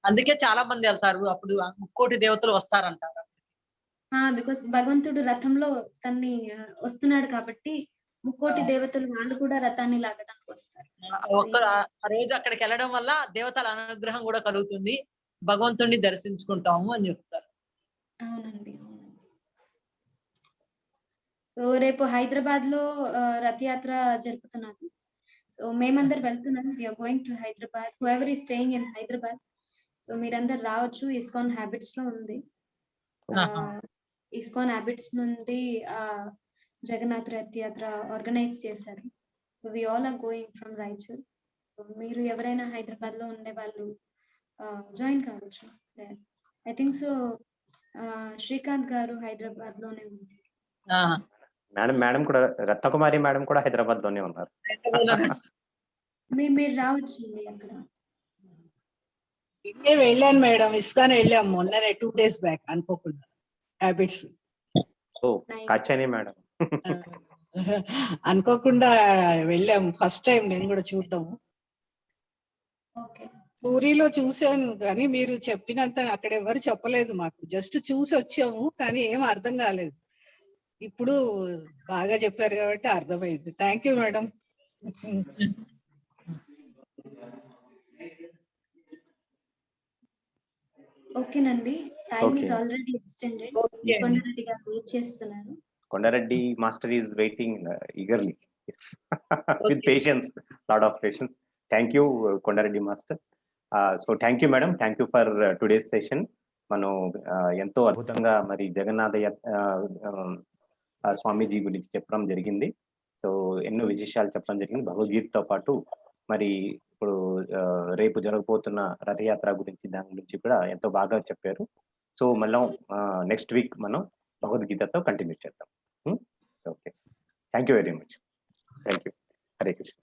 అందుకే చాలా మంది వెళ్తారు. అప్పుడు 1,000,000 దేవతలు వస్తారంటారు. బికాస్ భగవంతుడు రథంలో తన్ని వస్తున్నాడు కాబట్టి 1,000,000 దేవతలు వాళ్ళు కూడా రథాన్ని లాగడానికి వస్తారు. ఆ రోజు అక్కడికి వెళ్ళడం వల్ల దేవతల అనుగ్రహం కూడా కలుగుతుంది, భగవంతుడిని దర్శించుకుంటాము అని చెప్తారు. అవునండి. సో రేపు హైదరాబాద్ లో రథయాత్ర జరుపుతున్నారు. సో మేమందరు వెళ్తున్నాం. We are going to Hyderabad. Whoever is staying in Hyderabad, so మీరందరు రావచ్చు. ఇస్కాన్ హ్యాబిట్స్ లో ఉంది. ఇస్కాన్ హ్యాబిట్స్ నుండి జగన్నాథ్ రథయాత్ర ఆర్గనైజ్ చేశారు. So we all are going from Raichur. మీరు ఎవరైనా హైదరాబాద్ లో ఉండే వాళ్ళు జాయిన్ కావచ్చు. ఐ థింక్ సో శ్రీకాంత్ గారు హైదరాబాద్ లోనే ఉన్నారు. మేడం కూడా రత్నకుమారి మేడం కూడా హైదరాబాద్ లోనే ఉన్నారు. మీరు రావచ్చండి అక్కడ. ఇంకే వెళ్ళాను మేడం, ఇస్కాన్ వెళ్ళాము మొన్ననే 2 days బ్యాక్ అనుకోకుండా హ్యాబిట్స్. ఓ కాచాని మేడం అనుకోకుండా వెళ్ళాము, ఫస్ట్ టైం నేను కూడా చూడటము. ఓకే. పూరిలో చూసాను కానీ మీరు చెప్పినంత అక్కడ ఎవరు చెప్పలేదు మాకు, జస్ట్ చూసి వచ్చాము కానీ ఏం అర్థం కాలేదు. ఇప్పుడు బాగా చెప్పారు కాబట్టి అర్థమైంది. Thank you madam. ఓకేనండి, time is Okay. Already extended. Okay. Kondareddy గారు వెయిట్ చేస్తున్నారు. Kondareddy master is waiting eagerly with Okay. patience, lot of patience. Thank you Kondareddy master. So thank you madam, thank you for today's session. మనం ఎంతో అద్భుతంగా మరి జగన్నాథ స్వామీజీ గురించి చెప్పడం జరిగింది. సో ఎన్నో విశేషాలు చెప్పడం జరిగింది భగవద్గీతతో పాటు. మరి ఇప్పుడు రేపు జరగబోతున్న రథయాత్ర గురించి, దాని గురించి కూడా ఎంతో బాగా చెప్పారు. సో మళ్ళీ నెక్స్ట్ వీక్ మనం భగవద్గీతతో కంటిన్యూ చేద్దాం. Okay, thank you very much. Thank you. Hare Krishna.